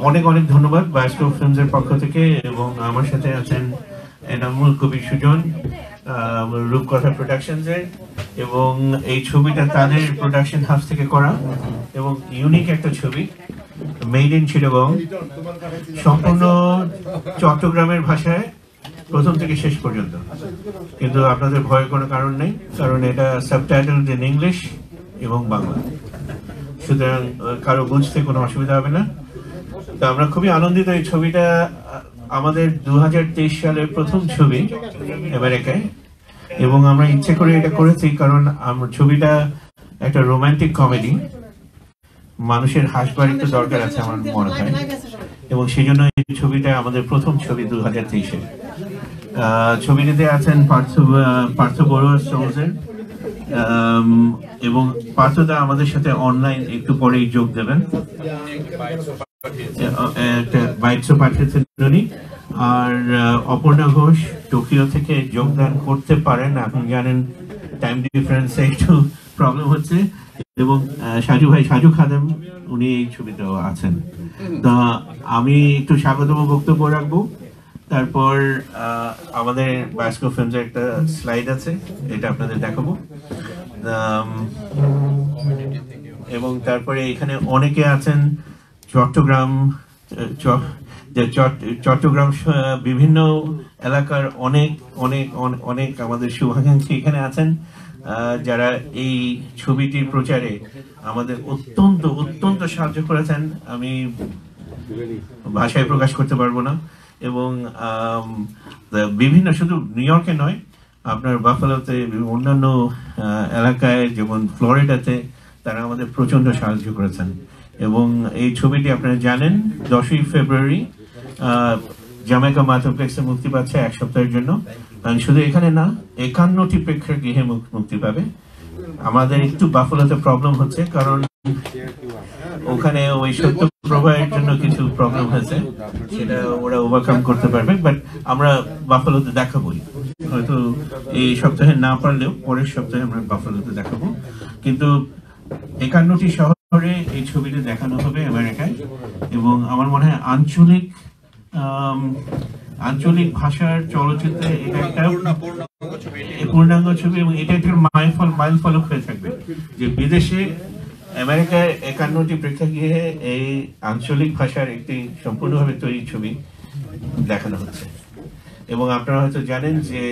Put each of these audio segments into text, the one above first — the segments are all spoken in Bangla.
অনেক অনেক ধন্যবাদ বায়োস্কোপ ফিল্মসের পক্ষ থেকে, এবং আমার সাথে আছেন এনামুল কবির সুজন রূপকথা প্রোডাকশনসের, এবং এই ছবিটা তাদের প্রোডাকশন হাউস থেকে করা এবং ইউনিক একটা ছবি, মেড ইন চিটাগং, সম্পূর্ণ চট্টগ্রামের ভাষায় প্রথম থেকে শেষ পর্যন্ত। কিন্তু আপনাদের ভয়ের কোনো কারণ নেই, কারণ এটা সাবটাইটেল ইন ইংলিশ এবং বাংলা, সুতরাং কারো বুঝতে কোনো অসুবিধা হবে না। তো আমরা খুবই আনন্দিত, এই ছবিটা আমাদের 2023 সালের প্রথম ছবি আমেরিকায়, এবং আমরা ইচ্ছে করে এটা করেছি কারণ ছবিটা একটা রোমান্টিক কমেডি, মানুষের হাসবার একটু দরকার আছে আমার মনে হয়, এবং সেই জন্য এই ছবিটা আমাদের প্রথম ছবি 2023-এ। ছবিটিতে আছেন পার্থ বড়ুয়া স্টোলসের, এবং পার্থদা আমাদের সাথে অনলাইন একটু পরেই যোগ দেবেন, একটা বাইটসও পাঠিয়েছেন উনি। আর অপর্ণা ঘোষ টোকিও থেকে যোগদান করতে পারেন, এখন জানেন টাইম ডিফারেন্সে একটু প্রবলেম হচ্ছে, এবং সাজু খাদেম উনি এই ছবিতেও আছেন। তো আমি একটু স্বাগতম বক্তব্য রাখবো, তারপর আমাদের বায়োস্কোপ ফিল্মসের একটা স্লাইড আছে, এটা আপনাদের দেখাবো, এবং তারপরে এখানে অনেকে আছেন চট্টগ্রাম বিভিন্ন এলাকার অনেক অনেক অনেক আমাদের শুভাকাঙ্ক্ষী এখানে আছেন, যারা এই ছবিটির প্রচারে আমাদের অত্যন্ত অত্যন্ত সাহায্য করেছেন, আমি ভাষায় প্রকাশ করতে পারবো না। এবং বিভিন্ন, শুধু নিউ ইয়র্কে নয়, আপনার বাফালোতে, অন্যান্য এলাকায়, যেমন ফ্লোরিডাতে তারা আমাদের প্রচন্ড সাহায্য করেছেন। এবং এই ছবিটি আপনারা জানেন 10ই ফেব্রুয়ারি জামাইকা মাল্টিপ্লেক্সে মুক্তি পাচ্ছে 1 সপ্তাহের জন্য। শুধু এখানে না, 51টি প্রেক্ষাগৃহে মুক্তি পাবে। আমাদের একটু বাফালোতে প্রবলেম হচ্ছে, কারণ ওখানে ওই সত্য প্রবাহের জন্য কিছু প্রবলেম হয়েছে, সেটা ওরা ওভারকাম করতে পারবে, বাট আমরা বাফালোতে দেখাবোই, হয়তো এই সপ্তাহে না পারলেও পরের সপ্তাহে আমরা বাফালোতে দেখাবো। কিন্তু 51টি শহরে এই ছবিটা দেখানো হবে আমেরিকায়, এবং আমার মনে হয় আঞ্চলিক ভাষার চলচ্চিত্রে এটা একটা পূর্ণাঙ্গ ছবি, এবং এটা একটা মাইল ফলক হয়ে থাকবে যে বিদেশে আমেরিকায় 51টি প্রেক্ষাগৃহে এই আঞ্চলিক ভাষার একটি সম্পূর্ণভাবে তৈরি ছবি দেখানো হচ্ছে। এবং আপনারা হয়তো জানেন যে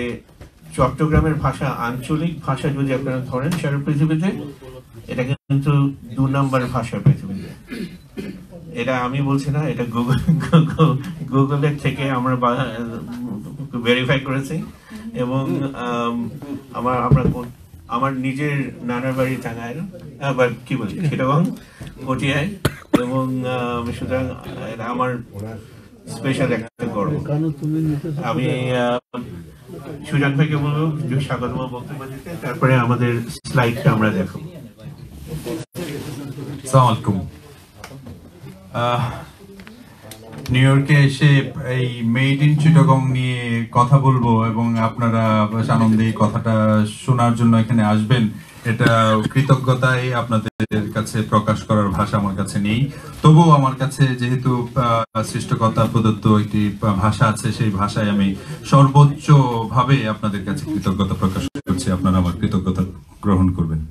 চট্টগ্রামের ভাষা, আঞ্চলিক ভাষা যদি আপনারা ধরেন সারা পৃথিবীতে, এটা কিন্তু 2 নম্বর ভাষা পৃথিবীতে। এটা আমি বলছি না, এটা গুগলের থেকে আমরা ভেরিফাই করেছি, এবং আমার নিজের নানার বাড়ি টাঙ্গাইল, আবার কি বলি চিটাগং, পটিয়ায়, এবং সুতরাং আমার স্পেশাল একটা গর্ব। আমি সুজন ভাইকে বলবো স্বাগতম বক্তব্য দিতে, তারপরে আমাদের স্লাইডটা আমরা দেখব। আসসালামু আলাইকুম। নিউ ইয়র্কে এসে এই মেড ইন চিটাগং নিয়ে কথা বলবো, এবং আপনারা আনন্দে এই কথাটা শোনার জন্য এখানে আসবেন, এটা কৃতজ্ঞতাই আপনাদের কাছে প্রকাশ করার ভাষা আমার কাছে নেই। তবুও আমার কাছে যেহেতু সৃষ্টিকর্তা প্রদত্ত একটি ভাষা আছে, সেই ভাষায় আমি সর্বোচ্চ ভাবে আপনাদের কাছে কৃতজ্ঞতা প্রকাশ করছি, আপনারা আমার কৃতজ্ঞতা গ্রহণ করবেন।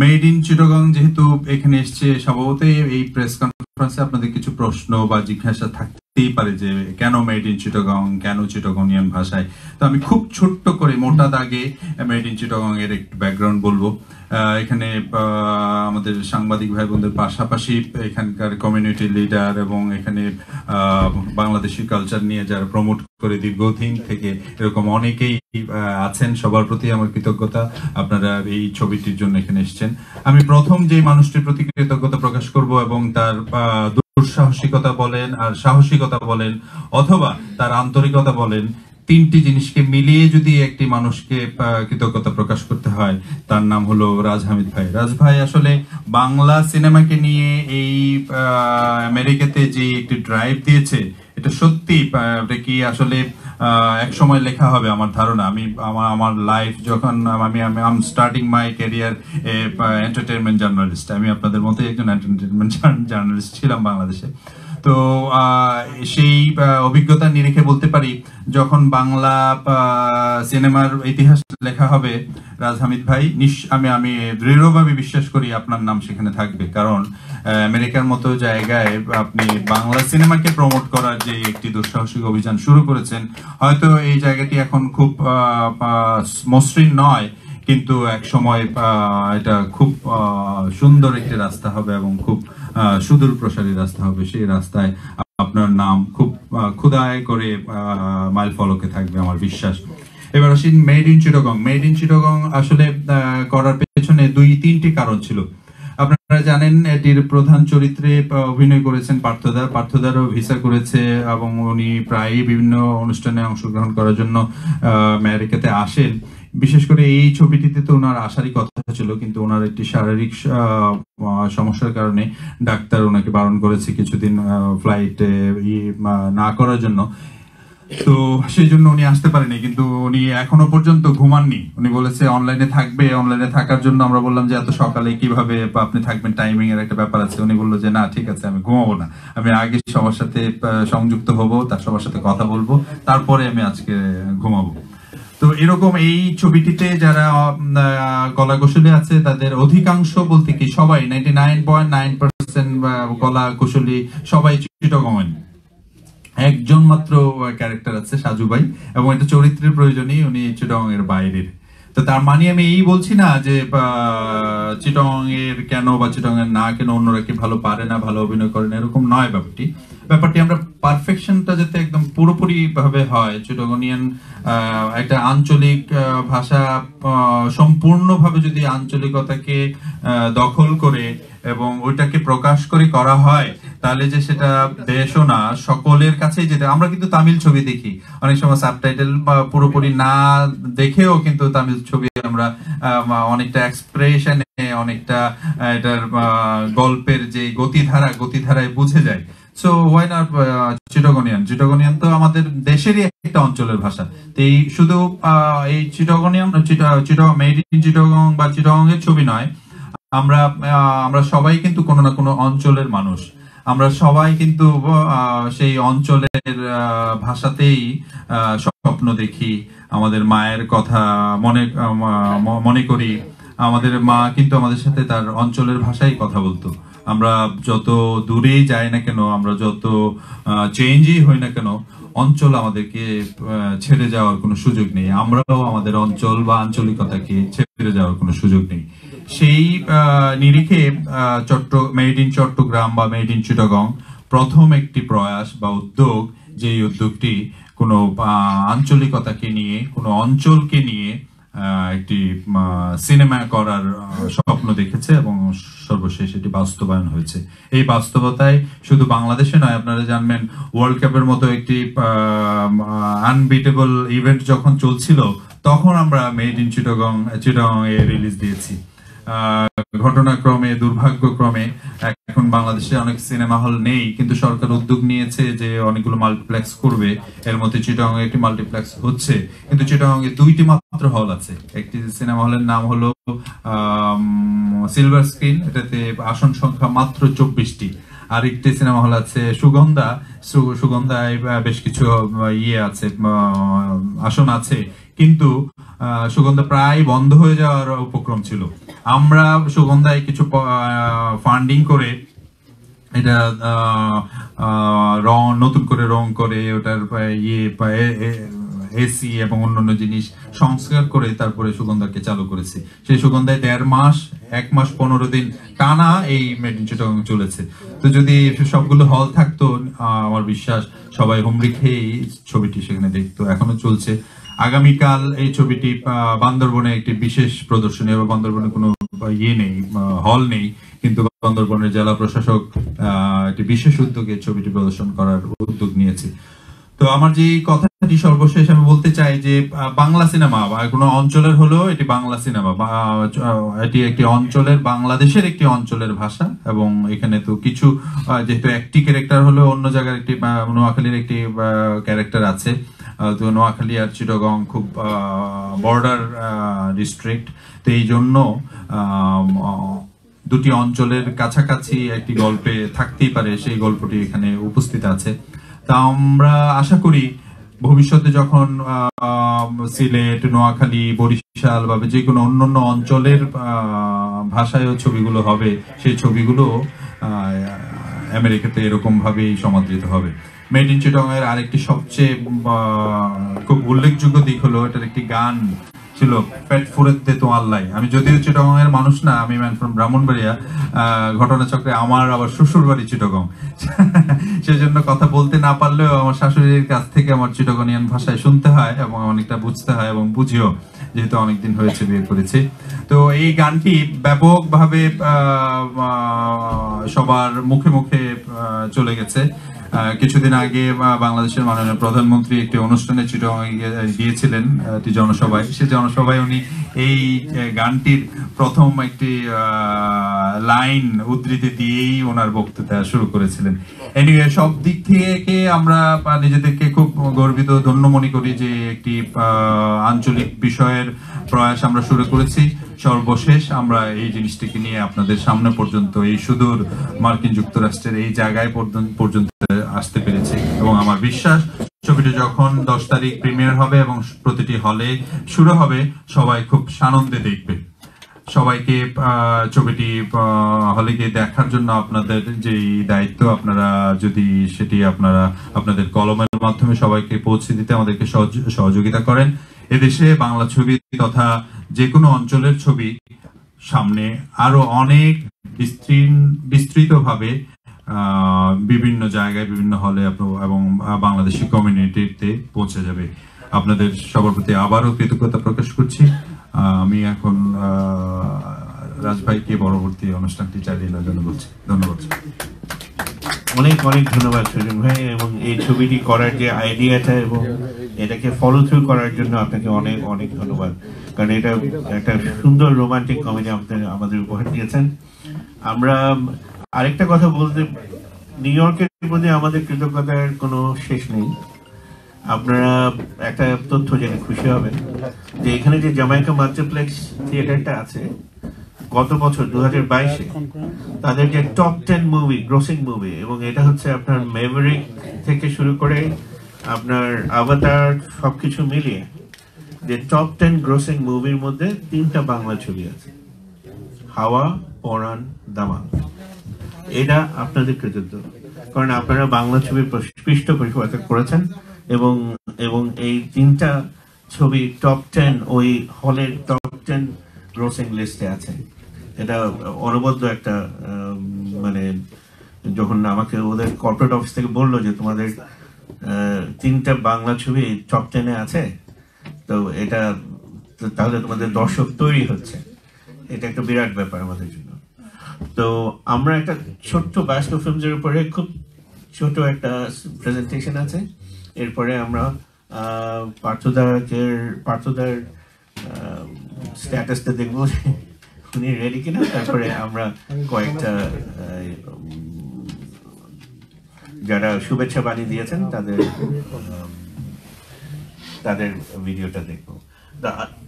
মেড ইন চিটাগং যেহেতু এখানে এসছে, স্বভাবতই এই প্রেস কনফারেন্সে আপনাদের কিছু প্রশ্ন বা জিজ্ঞাসা থাকতেই পারে যে কেন মেড ইন চিটাগং, কেন চিটাগংইয়ান ভাষায়। তো আমি খুব ছোট্ট করে মোটা দাগে মেড ইন চিটাগং এর একটু ব্যাকগ্রাউন্ড বলবো। এখানে আমাদের সাংবাদিক ভাই বোনদের পাশাপাশি এখানকার কমিউনিটি লিডার এবং এখানে বাংলাদেশি কালচার নিয়ে যারা প্রমোট করে দীর্ঘদিন থেকে এরকম অনেকেই আছেন, সবার প্রতি আমার কৃতজ্ঞতা, আপনারা এই ছবিটির জন্য এখানে এসেছেন। আমি প্রথম যে মানুষটির প্রতি কৃতজ্ঞতা প্রকাশ করব, এবং তার দুঃসাহসিকতা বলেন আর সাহসিকতা বলেন অথবা তার আন্তরিকতা বলেন, 3টি জিনিসকে মিলিয়ে যদি একটি মানুষকে কৃতজ্ঞতা প্রকাশ করতে হয়, তার নাম হলো রাজ হামিদ ভাই। রাজ ভাই আসলে বাংলা সিনেমাকে নিয়ে এই আমেরিকাতে যে একটি ড্রাইভ দিয়েছে, এটা সত্যি কি আসলে এক সময় লেখা হবে আমার ধারণা। আমি আমার লাইফ যখন আমি starting my career entertainment journalist, আমি আপনাদের মতোই একজন এন্টারটেইনমেন্ট জার্নালিস্ট ছিলাম বাংলাদেশে। তো সেই অভিজ্ঞতার নিরিখে বলতে পারি, যখন বাংলা সিনেমার ইতিহাস লেখা হবে রাজ হামিদ ভাই, আমি দৃঢ়ভাবে বিশ্বাস করি আপনার নাম সেখানে থাকবে। কারণ আমেরিকার মতো জায়গায় আপনি বাংলা সিনেমাকে প্রমোট করার যে একটি দুঃসাহসিক অভিযান শুরু করেছেন, হয়তো এই জায়গাটি এখন খুব মসৃণ নয়, কিন্তু এক সময় এটা খুব সুন্দর একটি রাস্তা হবে এবং খুব সুদূর প্রসারী রাস্তা হবে। সেই রাস্তায় আপনার নাম খুব ক্ষুধায় করে মাইল ফলকে থাকবে আমার বিশ্বাস। এবার আসি made in Chittagong. Made in Chittagong আসলে করার পেছনে 2-3টি কারণ ছিল। আপনারা জানেন এটির প্রধান চরিত্রে অভিনয় করেছেন পার্থদা। পার্থদারও ভিসা করেছে এবং উনি প্রায়ই বিভিন্ন অনুষ্ঠানে অংশগ্রহণ করার জন্য আমেরিকাতে আসেন। বিশেষ করে এই ছবিটিতে তো ওনার আসারই কথা ছিল, কিন্তু ওনার একটি শারীরিক সমস্যার কারণে ডাক্তার ওনাকে বারণ করেছে কিছুদিন ফ্লাইটে না করার জন্য। তো সেই জন্য উনি আসতে পারেনি, কিন্তু উনি এখনো পর্যন্ত ঘুমাননি। উনি বলেছে অনলাইনে থাকবে। অনলাইনে থাকার জন্য আমরা বললাম যে এত সকালে কিভাবে আপনি থাকবেন, টাইমিং এর একটা ব্যাপার আছে। উনি বললো যে না ঠিক আছে, আমি ঘুমাবো না, আমি আগে সবার সাথে সংযুক্ত হব, তার সবার সাথে কথা বলবো, তারপরে আমি আজকে ঘুমাবো। তো এরকম এই ছবিটিতে যারা কলা কৌশলী আছে তাদের অধিকাংশ বলতে কি সবাই 99.9% কলা কৌশলী সবাই চিটাগং। একজন মাত্র ক্যারেক্টার আছে সাজু ভাই, এবং এটা চরিত্রের প্রয়োজনই উনি চিটাগং এর বাইরের। তো তার মানে আমি এই বলছি না যে চিটাগং এর কেন বা চিটাগং এর না কেন অন্যরা কি ভালো পারে না, ভালো অভিনয় করে না, এরকম নয় ব্যাপারটি আমরা পারফেকশনটা যাতে একদম পুরোপুরি ভাবে হয়। চিটাগনিয়ান একটা আঞ্চলিক ভাষা সম্পূর্ণভাবে যদি আঞ্চলিকতাকে দখল করে এবং ওইটাকে প্রকাশ করে করা হয়, তাহলে যে সেটা দেশও না সকলের কাছেই যেতে। আমরা কিন্তু তামিল ছবি দেখি অনেক সময় সাবটাইটেল পুরোপুরি না দেখেও, কিন্তু তামিল ছবি আমরা অনেকটা এক্সপ্রেশনে, অনেকটা এটার গল্পের যে গতিধারায় বুঝে যায়। সো ওয়াই নট চিটাগনিয়ান তো আমাদের দেশেরই একটা অঞ্চলের ভাষা। তো এই শুধু এই চিটাগনিয়ান মেড ইন চিটাগং বা চিটাগং এর ছবি নয়, আমরা সবাই কিন্তু কোনো না কোনো অঞ্চলের মানুষ। আমরা সবাই কিন্তু সেই অঞ্চলের ভাষাতেই স্বপ্ন দেখি, আমাদের মায়ের কথা মনে করি। আমাদের মা কিন্তু আমাদের সাথে তার অঞ্চলের ভাষায় কথা বলতো। আমরা যত দূরেই যাই না কেন, আমরা যত চেঞ্জই হই না কেন, অঞ্চল আমাদেরকে ছেড়ে যাওয়ার কোনো সুযোগ নেই। আমরাও আমাদের অঞ্চল বা আঞ্চলিকতাকে ছেড়ে যাওয়ার কোনো সুযোগ নেই। সেই নিরিখে মেড ইন চট্টগ্রাম বা মেড ইন চিটাগং প্রথম একটি প্রয়াস বা উদ্যোগ, যে উদ্যোগটি কোনো আঞ্চলিকতাকে নিয়ে, কোনো অঞ্চলকে নিয়ে একটি সিনেমা করার স্বপ্ন দেখেছে এবং সর্বশেষ এটি বাস্তবায়ন হয়েছে। এই বাস্তবতায় শুধু বাংলাদেশে নয়, আপনারা জানবেন ওয়ার্ল্ড কাপের মতো একটি আনবিটেবল ইভেন্ট যখন চলছিল, তখন আমরা made in Chittagong A release দিয়েছি। ঘটনাক্রমে, দুর্ভাগ্যক্রমে এখন বাংলাদেশে অনেক সিনেমা হল নেই, কিন্তু সরকার উদ্যোগ নিয়েছে যে অনেকগুলো মাল্টিপ্লেক্স করবে। এর মধ্যে চিটাগং একটি মাল্টিপ্লেক্স হচ্ছে, কিন্তু চিটাগং এ 2টি মাত্র হল আছে। একটি সিনেমা হলের নাম হলো সিলভার স্ক্রিন, এটাতে আসন সংখ্যা মাত্র 24টি। আরেকটি সিনেমা হল আছে সুগন্ধায় বেশ কিছু আছে, আসন আছে, কিন্তু সুগন্ধা প্রায় বন্ধ হয়ে যাওয়ার উপক্রম ছিল। আমরা সুগন্ধায় কিছু ফান্ডিং করে এটা নতুন করে রং করে ওটার এসি এবং অন্যান্য জিনিস সংস্কার করে তারপরে সুগন্ধাকে চালু করেছি। সেই সুগন্ধায় 1.5 মাস 1 মাস 15 দিন টানা এই মেড ইন চিটাগং চলেছে। তো যদি সবগুলো হল থাকতো, আমার বিশ্বাস সবাই হুমড়ি খেয়ে ছবিটি সেখানে দেখতো। এখনো চলছে। আগামীকাল এই ছবিটি বান্দরবনে একটি বিশেষ প্রদর্শনী হবে। বান্দরবনে কোনো নেই, হল নেই, কিন্তু বান্দরবনের জেলা প্রশাসক একটি বিশেষ উদ্যোগে ছবিটি প্রদর্শন করার উদ্যোগ নিয়েছে। তো আমার যে কথাটি সর্বশেষ আমি বলতে চাই যে বাংলা সিনেমা বা কোনো অঞ্চলের হলেও এটি বাংলা সিনেমা, এটি একটি অঞ্চলের, বাংলাদেশের একটি অঞ্চলের ভাষা। এবং এখানে তো কিছু যেহেতু একটি ক্যারেক্টার হলো, অন্য জায়গার একটি নোয়াখালীর একটি ক্যারেক্টার আছে। তো নোয়াখালী আর চিটাগং খুব বর্ডার ডিস্ট্রিক্ট, তো এই জন্য দুটি অঞ্চলের কাছাকাছি একটি গল্পে থাকতেই পারে, সেই গল্পটি এখানে উপস্থিত আছে। তা আমরা আশা করি ভবিষ্যতে যখন সিলেট, নোয়াখালী, বরিশাল বা যে কোনো অন্যান্য অঞ্চলের ভাষায়ও ছবিগুলো হবে, সেই ছবিগুলো আমেরিকাতে এরকম ভাবেই সমাদৃত হবে। মেড ইন চিটাগং এর আরেকটি সবচেয়ে খুব উল্লেখযোগ্য দিক হলো এটার একটি গান ছিল, পেট ফুরেতে তো আল্লাহ। আমি যদিও চিটাগং এর মানুষ না, আমি ম্যান ফ্রম ব্রাহ্মণবাড়িয়া, ঘটনাচক্রে আমার আবার শ্বশুর বাড়ি চিটাগং, সেজন্য কথা বলতে না পারলেও আমার শাশুড়ির কাছ থেকে আমার চিটাগনিয়ান ভাষায় শুনতে হয় এবং অনেকটা বুঝতে হয় এবং বুঝিও, যেহেতু অনেকদিন হয়েছে বিয়ে করেছি। তো এই গানটি ব্যাপকভাবে সবার মুখে মুখে চলে গেছে। কিছুদিন আগে বাংলাদেশের মাননীয় প্রধানমন্ত্রী একটি অনুষ্ঠানে চিটাগং গিয়েছিলেন, একটি জনসভায়। সে জনসভায় উনি এই গানটির প্রথম একটি লাইন উদ্ধৃতি দিয়েই ওনার বক্তৃতা শুরু করেছিলেন। এনিওয়ে, সব দিক থেকে আমরা নিজেদেরকে খুব গর্বিত, ধন্য মনে করি যে একটি আঞ্চলিক বিষয়ের প্রয়াস আমরা শুরু করেছি। সর্বশেষ আমরা এই জিনিসটিকে নিয়ে আপনাদের সামনে পর্যন্ত, এই সুদূর মার্কিন যুক্তরাষ্ট্রের এই জায়গায় পর্যন্ত আসতে পেরেছি এবং আমার বিশ্বাস ছবিটি যখন 10 তারিখ প্রিমিয়ার হবে এবং প্রতিটি হলে শুরু হবে, সবাই খুব সানন্দে দেখবে। সবাইকে ছবিটি হলে গিয়ে দেখার জন্য আপনাদের যে দায়িত্ব, আপনারা যদি সেটি আপনাদের কলমের মাধ্যমে সবাইকে পৌঁছে দিতে আমাদেরকে সহযোগিতা করেন। এদেশে বাংলা ছবি তথা যে কোনো অঞ্চলের ছবি সামনে আরো অনেক বিস্তৃতভাবে বিভিন্ন জায়গায়, বিভিন্ন হলে এবং বাংলাদেশি কমিউনিটিতে পৌঁছে যাবে। আপনাদের সবার প্রতি আবারও কৃতজ্ঞতা প্রকাশ করছি। আমি এখন রাজভাইকে পরবর্তী অনুষ্ঠানটি চালিয়ে নেওয়ার জন্য বলছি। ধন্যবাদ। অনেক অনেক ধন্যবাদ সুজন ভাই, এবং এই ছবিটি করার যে আইডিয়াটা এবং এটাকে ফলো থ্রু করার জন্য আপনাকে অনেক অনেক ধন্যবাদ, কারণ এটা একটা সুন্দর রোমান্টিক কমেডি আমাদের উপহার দিয়েছেন। আমরা আরেকটা কথা বলতে, নিউ ইয়র্কের প্রতি আমাদের কৃতজ্ঞতার কোনো শেষ নেই। আপনারা একটা তথ্য জেনে খুশি হবেন যে এখানে যে জামাইকা মাল্টিপ্লেক্স থিয়েটারটা আছে, গত বছর 2022-এ তাদের যে টপ 10 মুভি, গ্রসিং মুভি, এবং এটা হচ্ছে আপনার মেভরিক থেকে শুরু করে আপনার আভাতার সবকিছু মিলিয়ে যে টপ 10 গ্রসিং মুভির মধ্যে 3টা বাংলা ছবি আছে, হাওয়া, পরাণ, দামাল। এটা আপনাদের কৃতিত্ব, কারণ আপনারা বাংলা ছবির পৃষ্ঠপোষকতা করেছেন এবং এবং এই 3টা ছবি টপ 10 ওই হলের টপ 10 গ্রসিং লিস্টে আছে। এটা অনবদ্য একটা মানে, যখন আমাকে ওদের কর্পোরেট অফিস থেকে বললো যে তোমাদের 3টা বাংলা ছবি টপ 10-এ আছে, তো এটা তাহলে তোমাদের দর্শক তৈরি হচ্ছে, এটা একটা বিরাট ব্যাপার আমাদের জন্য। তো আমরা একটা ছোট্ট বায়োস্কোপ ফিল্মসের উপরে খুব ছোট একটা প্রেজেন্টেশন আছে, এরপরে আমরা পার্থদার স্ট্যাটাসটা দেখবো উনি রেডি কিনা, তারপরে আমরা কয়েকটা যারা শুভেচ্ছা বাণী দিয়েছেন তাদের ভিডিওটা দেখবো।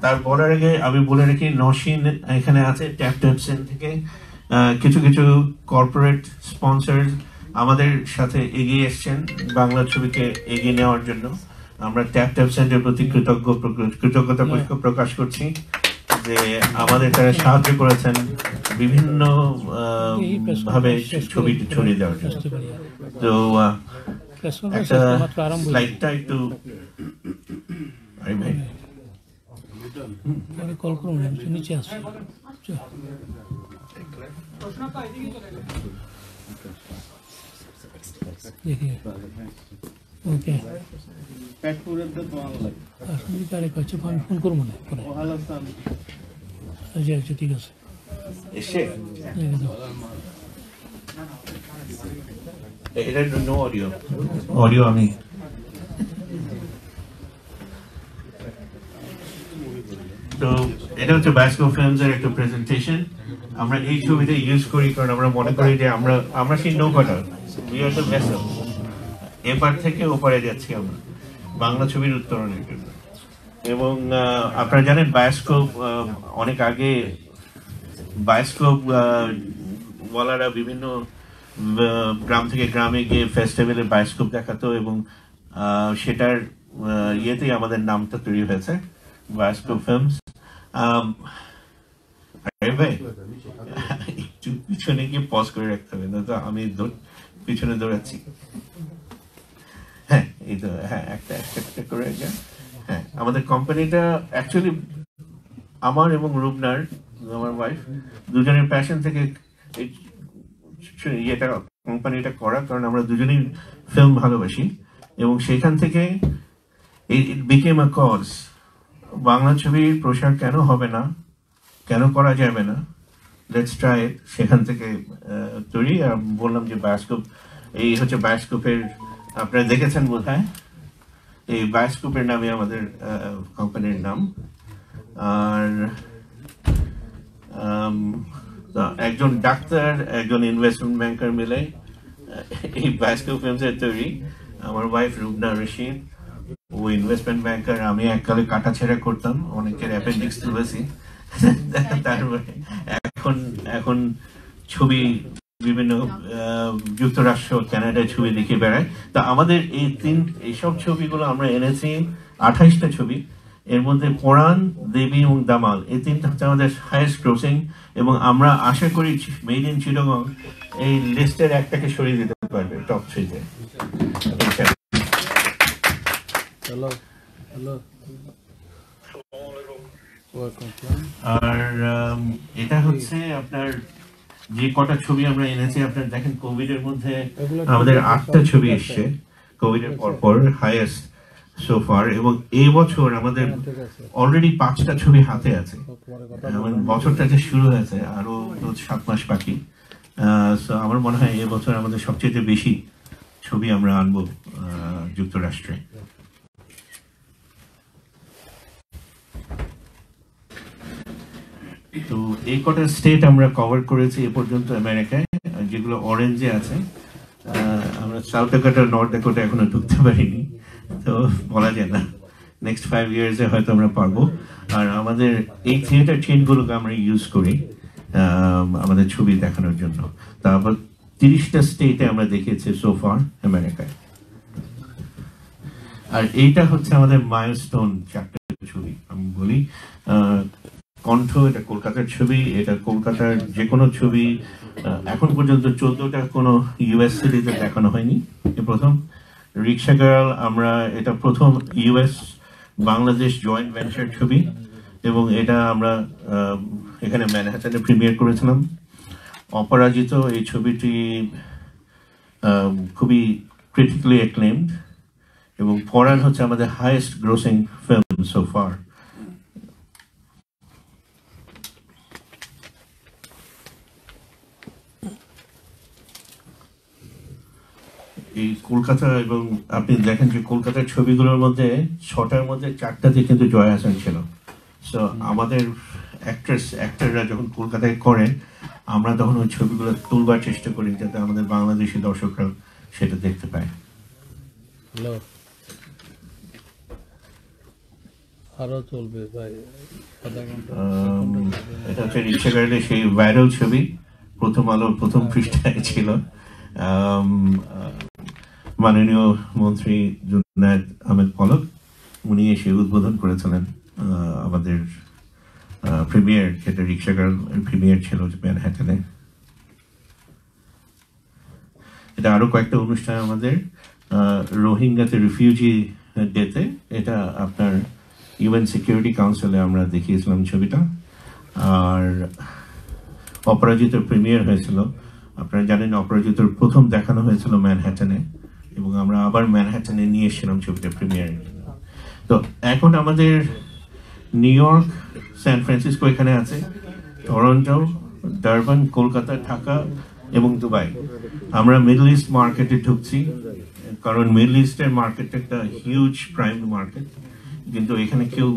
তার বলার আগে আমি বলে রাখি, নসীন এখানে আছে ট্যাপ ট্যাপসেন থেকে। কিছু কিছু কর্পোরেট স্পন্সর আমাদের সাথে এগিয়ে এসছেন বাংলা ছবিকে এগিয়ে নেওয়ার জন্য। আমরা ট্যাপ ট্যাপসেন্টের প্রতি কৃতজ্ঞতা প্রকাশ করছি যে আমাদের তারা সাহায্য করেছেন বিভিন্ন ভাবে ছবিটি ছড়িয়ে দেওয়ার জন্য। তো একটা স্লাইডটা একটু ভাই কল করুন, নিচে আসুন। দেখি ওকে, আমি ফোন করবো না পরে। আচ্ছা আচ্ছা, ঠিক আছে। এটা নো অডিও আমি তো এটা হচ্ছে বায়োস্কোপ ফিল্মসের একটা প্রেজেন্টেশন। আমরা এই ছবিটা ইউজ করি কারণ আমরা মনে করি যে আমরা সেই নৌকাটা, উই আর দ্য ভেসেল, এপার থেকে ওপারে যাচ্ছি আমরা বাংলা ছবির উত্তরণের জন্য। এবং আপনারা জানেন বায়োস্কোপ অনেক আগে বায়োস্কোপ ওয়ালারা বিভিন্ন গ্রাম থেকে গ্রামে গিয়ে ফেস্টিভ্যালে বায়োস্কোপ দেখাতো এবং সেটার ইয়েতেই আমাদের নামটা তৈরি হয়েছে বায়োস্কোপ ফিল্মস। ভাই একটু পিছনে গিয়ে পজ করে রাখতে হবে, না তো আমি পিছনে দৌড়াচ্ছি। হ্যাঁ এই তো, হ্যাঁ একটা একটা করে হ্যাঁ। আমাদের কোম্পানিটা অ্যাকচুয়ালি আমার এবং রুবনার, আমার ওয়াইফ, দুজনের প্যাশন থেকে ইয়েটা কোম্পানিটা করা, কারণ আমরা দুজনেই ফিল্ম ভালোবাসি এবং সেখান থেকে it became a cause. Bangla ছবির প্রসার কেন হবে না, কেন করা যাবে না, লেটস ট্রাই ইট। সেখান থেকে তৈরি। আর বললাম যে বায়োস্কোপ, এই হচ্ছে বায়োস্কোপের, আপনারা দেখেছেন বোধহয়, এই বায়োস্কোপের নামে আমাদের কোম্পানির নাম। আর একজন ডাক্তার, একজন ইনভেস্টমেন্ট ব্যাংকার মিলে এই বায়োস্কোপ ফিল্মসের তৈরি। আমার ওয়াইফ রুবনা রশিদ, ও ইনভেস্টমেন্ট ব্যাংকার। আমি এককালে কাটাছেড়া করতাম, অনেকের অ্যাপেন্ডিক্স তুলেছি। তারপরে এখন ছবি বিভিন্ন যুক্তরাষ্ট্র, কানাডায় ছবি দেখে বেড়ায়। তা আমাদের এইসব ছবিগুলো আমরা এনেছি 28টা ছবি। এর মধ্যে পরাণ, দেবী এবং দামাল, এই তিনটা হচ্ছে আমাদের হাইয়েস্ট গ্রোসিং এবং আমরা আশা করি মেড ইন চিটাগং এই লিস্টের একটাকে সরিয়ে দিতে পারবে টপ 3-তে। আর এটা হচ্ছে আপনার যে কটা ছবি আমরা এনেছি, আপনার দেখেন কোভিড এর মধ্যে আমাদের 8টা ছবি এসছে কোভিড এর পর, হাইয়েস্ট সো ফার। এবং এই বছর আমাদের অলরেডি 5টা ছবি হাতে আছে। বছরটা যে শুরু হয়েছে, আরো 7 মাস বাকি। আমার মনে হয় এবছর আমাদের সবচেয়ে বেশি ছবি আমরা আনবো যুক্তরাষ্ট্রে। তো এই কটা স্টেট আমরা কভার করেছি এ পর্যন্ত আমেরিকায়, যেগুলো অরেঞ্জে আছে। আমরা সাউথ ডাকোটা, নর্থ ডাকোটা এখনো ঢুকতে পারিনি, তো বলা যায় না, নেক্সট 5 ইয়ার্সে হয়তো আমরা পারবো। আর আমাদের এই থিয়েটার চেইনগুলোকে আমরা ইউজ করি আমাদের ছবি দেখানোর জন্য। তারপর 30টা স্টেটে আমরা দেখিয়েছি সো ফার আমেরিকায়। আর এইটা হচ্ছে আমাদের মাইলস্টোন 4টা ছবি। আমি বলি কণ্ঠ, এটা কলকাতার ছবি, এটা কলকাতার যে কোনো ছবি এখন পর্যন্ত 14টা কোনো ইউএস সিরিজে দেখানো হয়নি, এ প্রথম। রিক্সা গার্ল, আমরা এটা প্রথম ইউএস বাংলাদেশ জয়েন্ট ভেঞ্চার ছবি এবং এটা আমরা এখানে ম্যানহাটনে প্রিমিয়ার করেছিলাম। অপরাজিত, এই ছবিটি খুবই ক্রিটিক্যালি অ্যাক্লেমড এবং পরাণ হচ্ছে আমাদের highest grossing film so far. এই কলকাতা, এবং আপনি দেখেন যে কলকাতার ছবিগুলোর মধ্যে 6টার মধ্যে 4টাতে কিন্তু জয়া হাসান ছিল। সো আমাদের অ্যাক্টররা যখন কলকাতায় করেন, আমরা তখন ওই ছবিগুলো তুলবার চেষ্টা করি যাতে আমাদের বাংলাদেশি দর্শকরা সেটা দেখতে পায়। এটা হচ্ছে রিক্সা গাড়িতে সেই ভাইরাল ছবি, প্রথম আলো প্রথম পৃষ্ঠায় ছিল। মাননীয় মন্ত্রী জুনায়েদ আহমেদ পলক, উনি এসে উদ্বোধন করেছিলেন আমাদের প্রিমিয়ার, যেটা রিক্সা গার্ল প্রিমিয়ার ছিল ম্যানহাটনে। এটা আরো কয়েকটা অনুষ্ঠান আমাদের রোহিঙ্গাতে রিফিউজি ডেতে, এটা আপনার ইউএন সিকিউরিটি কাউন্সিলে আমরা দেখিয়েছিলাম ছবিটা। আর অপরাজিত প্রিমিয়ার হয়েছিল, আপনারা জানেন অপরাজিতর প্রথম দেখানো হয়েছিল ম্যানহাটনে এবং আমরা আবার ম্যানহাটনে নিয়ে এসেছিলাম ছবিটা প্রিমিয়ারে। তো এখন আমাদের নিউ ইয়র্ক, স্যান ফ্রান্সিসকো এখানে আছে, টরন্টো, ডারবান, কলকাতা, ঢাকা এবং দুবাই। আমরা মিডল ইস্ট মার্কেটে ঢুকছি, কারণ মিডল ইস্টের মার্কেটটা একটা হিউজ প্রাইম মার্কেট, কিন্তু এখানে কেউ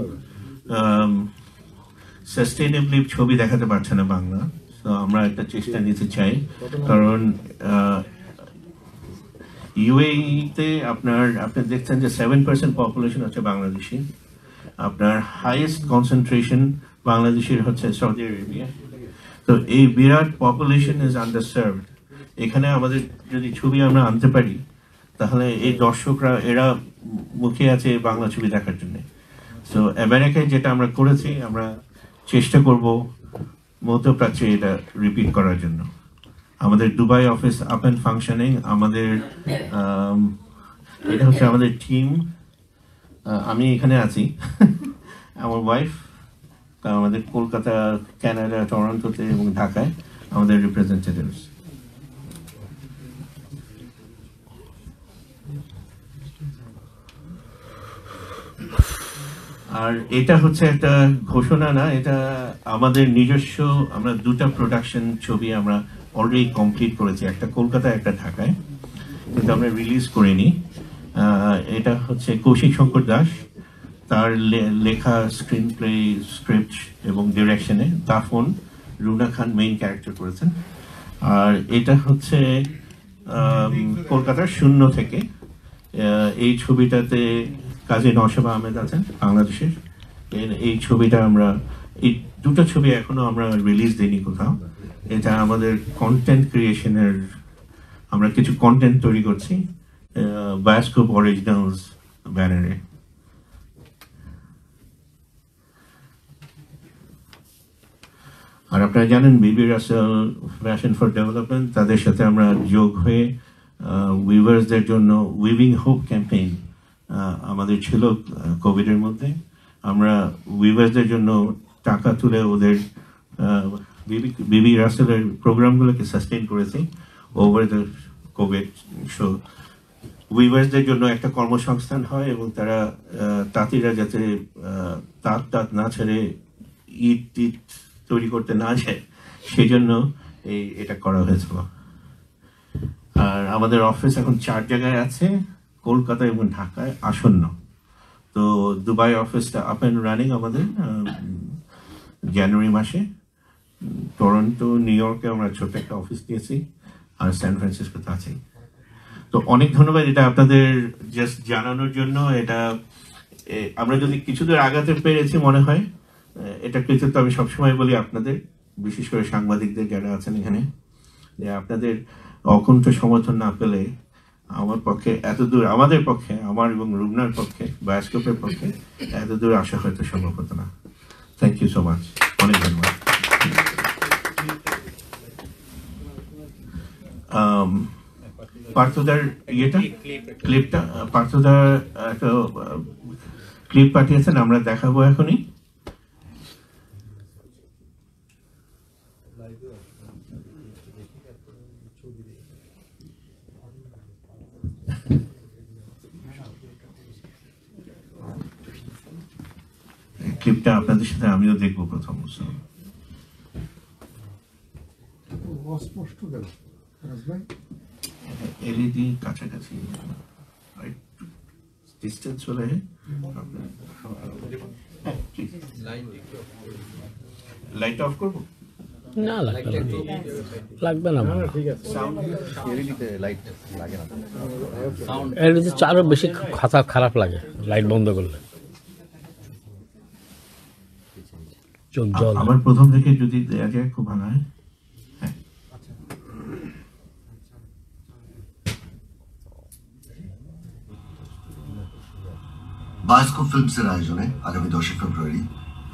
সাস্টেইনেবলি ছবি দেখাতে পারছে না বাংলা। তো আমরা একটা চেষ্টা নিতে চাই, কারণ ইউএইতে আপনি দেখছেন যে 7% পপুলেশন হচ্ছে বাংলাদেশি। আপনার হাইয়েস্ট কনসেন্ট্রেশন বাংলাদেশের হচ্ছে সৌদি আরবিয়া। তো এই বিরাট পপুলেশন ইজ আন্ডারসার্ভড, এখানে আমাদের যদি ছবি আমরা আনতে পারি তাহলে এই দর্শকরা এরা মুখে আছে বাংলা ছবি দেখার জন্য। সো আমেরিকায় যেটা আমরা করেছি আমরা চেষ্টা করব মধ্যপ্রাচ্যে এটা রিপিট করার জন্য। আমাদের Dubai office up and functioning, আমাদের এটা হচ্ছে আমাদের টিম। আমি এখানে আছি আমার ওয়াইফ, আমাদের কলকাতা, কানাডা, টরন্টোতে এবং ঢাকায় আমাদের রিপ্রেজেন্টেটিভস। আর এটা হচ্ছে একটা ঘোষণা না, এটা আমাদের নিজস্ব, আমরা দুটা প্রোডাকশন ছবি আমরা অলরেডি কমপ্লিট করেছি, একটা কলকাতায় একটা ঢাকায়, কিন্তু আমরা রিলিজ করিনি। এটা হচ্ছে কৌশিক শঙ্কর দাস, তার লেখা স্ক্রিন প্লে, স্ক্রিপ্ট এবং ডিরেকশনে দাফন রুনা খান মেইন ক্যারেক্টার করেছেন। আর এটা হচ্ছে কলকাতার শূন্য থেকে। এই ছবিটাতে কাজী নওশাবা আহমেদ আছেন বাংলাদেশের। এই ছবিটা আমরা, এই দুটো ছবি এখনো আমরা রিলিজ দিইনি কোথাও। এটা আমাদের কন্টেন্ট ক্রিয়েশনের, আমরা কিছু কন্টেন্ট তৈরি করছি বায়োস্কোপ অরিজিনালস ব্যানারে। আর আপনারা জানেন বিবি রাসেল ফ্যাশন ফর ডেভেলপমেন্ট, তাদের সাথে আমরা যোগ হয়ে উইভার্সদের জন্য উইভিং হোপ ক্যাম্পেইন আমাদের ছিল কোভিডের মধ্যে। আমরা উইভার্সদের জন্য টাকা তুলে ওদের বিবি রাসেলের প্রোগ্রামগুলোকে সাস্টেইন করেছি ওভার দ্য কোভিড। সো উইভার্সদের জন্য একটা কর্মসংস্থান হয় এবং তারা তাঁতিরা যাতে তাঁত না ছেড়ে ইট তৈরি করতে না যায় সেই জন্য এটা করা হয়েছিল। আর আমাদের অফিস এখন 4 জায়গায় আছে, কলকাতা এবং ঢাকায় আসন্ন। তো দুবাই অফিসটা আপ অ্যান্ড রানিং আমাদের জানুয়ারি মাসে। টরন্টো, নিউ ইয়র্কে আমরা ছোট একটা অফিস দিয়েছি, আর স্যান ফ্রান্সিসকোতে আছেই। তো অনেক ধন্যবাদ এটা আপনাদের জাস্ট জানানোর জন্য। এটা আমরা যদি কিছুদূর আগাতে পেরেছি মনে হয় এটা কৃতিত্ব আমি সবসময় বলি আপনাদের, বিশেষ করে সাংবাদিকদের যারা আছেন এখানে, যে আপনাদের অকুণ্ঠ সমর্থন না পেলে আমার পক্ষে এতদূর, আমাদের পক্ষে, আমার এবং রুবনার পক্ষে, বায়োস্কোপের পক্ষে এতদূর আসা হয়তো সম্ভব হতো না। থ্যাংক ইউ সো মাচ, অনেক ধন্যবাদ। পার্থদার ক্লিপটা পার্থদার একটা ক্লিপ পাঠিয়েছেন, আমরা দেখাবো এখনই। ক্লিপটা আপনাদের সাথে আমিও দেখবো প্রথম। এলইডি কাছাকাছি ডিস্টেন্স হলে লাইট অফ করবো না, লাগবে না। এলইডিতে আরো বেশি খারাপ লাগে লাইট বন্ধ করলে, চোখ জল। আমার প্রথম থেকে যদি দেয়া যায় খুব ভালো হয়। বায়োস্কোপ ফিল্মসের আয়োজনে আগামী 10 ফেব্রুয়ারি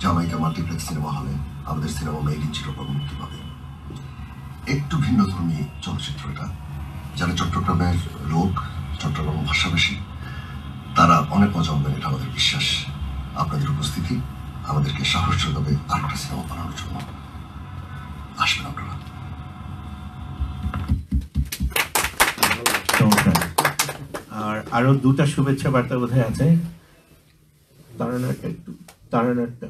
জামাইকা মাল্টিপ্লেক্স সিনেমা হলে আমাদের সিনেমা মেড ইন চিটাগং মুক্তি পাবে। একটু ভিন্নধর্মী চলচ্চিত্র এটা। যারা চট্টগ্রামের লোক, চট্টগ্রাম ভাষাভাষী, তারা অনেক মজা পাবেন, এটা আমাদের বিশ্বাস। আপনাদের উপস্থিতি আমাদেরকে সাহস যোগাবে আরেকটা সিনেমা বানানোর জন্য। আসবেন আপনারা। আর আরো দুটা শুভেচ্ছা বার্তা বোধহয় আছে। তারানাট্টা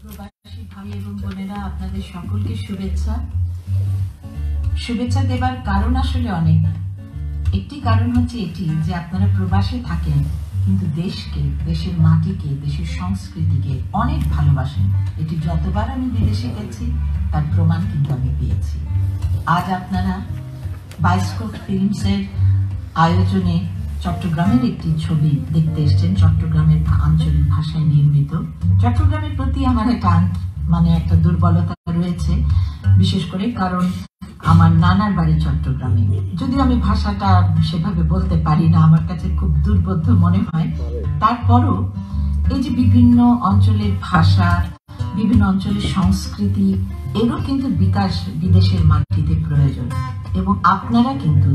প্রবাসী ভাই এবং বোনেরা, আপনাদের সকলকে শুভেচ্ছা। শুভেচ্ছা দেবার কারণ আসলে অনেক। একটি কারণ হচ্ছে এটি যে আপনারা প্রবাসে থাকেন কিন্তু দেশকে, দেশের মাটিকে, দেশের সংস্কৃতিকে অনেক ভালোবাসেন। এটি যতবার আমি বিদেশে গেছি তার প্রমাণ কিন্তু আমি পেয়েছি। আজ আপনারা বায়োস্কোপ ফিল্মসের আয়োজনে চট্টগ্রামের একটি ছবি দেখতে এসেছেন, চট্টগ্রামের আঞ্চলিক ভাষায় নির্মিত। চট্টগ্রামের প্রতি আমার একটা দুর্বলতা রয়েছে, বিশেষ করে কারণ আমার নানার বাড়ি চট্টগ্রামে। যদিও আমি ভাষাটা সেভাবে বলতে পারি না, আমার কাছে খুব দুর্বোধ্য মনে হয়, তারপরও এই যে বিভিন্ন অঞ্চলের ভাষা, বিভিন্ন অঞ্চলের সংস্কৃতি, এরও কিন্তু বিকাশ বিদেশের মাটিতে প্রয়োজন, এবং আপনারা কিন্তু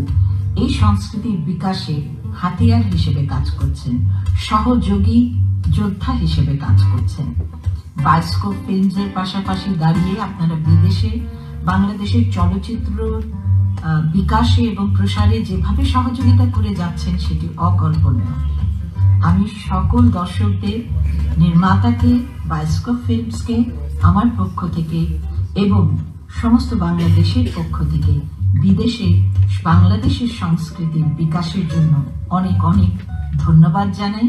এই সংস্কৃতির বিকাশে হাতিয়ার হিসেবে কাজ করছেন, সহযোগী যোদ্ধা হিসেবে কাজ করছেন। বায়োস্কোপ ফিল্মসের পাশাপাশি দাঁড়িয়ে আপনারা বিদেশে বাংলাদেশের চলচ্চিত্র বিকাশে এবং প্রসারে যেভাবে সহযোগিতা করে যাচ্ছেন সেটি অকল্পনীয়। আমি সকল দর্শকদের, নির্মাতাকে, বায়োস্কোপ ফিল্মসকে আমার পক্ষ থেকে এবং সমস্ত বাংলাদেশের পক্ষ থেকে বিদেশে বাংলাদেশের সংস্কৃতির বিকাশের জন্য অনেক অনেক ধন্যবাদ জানাই।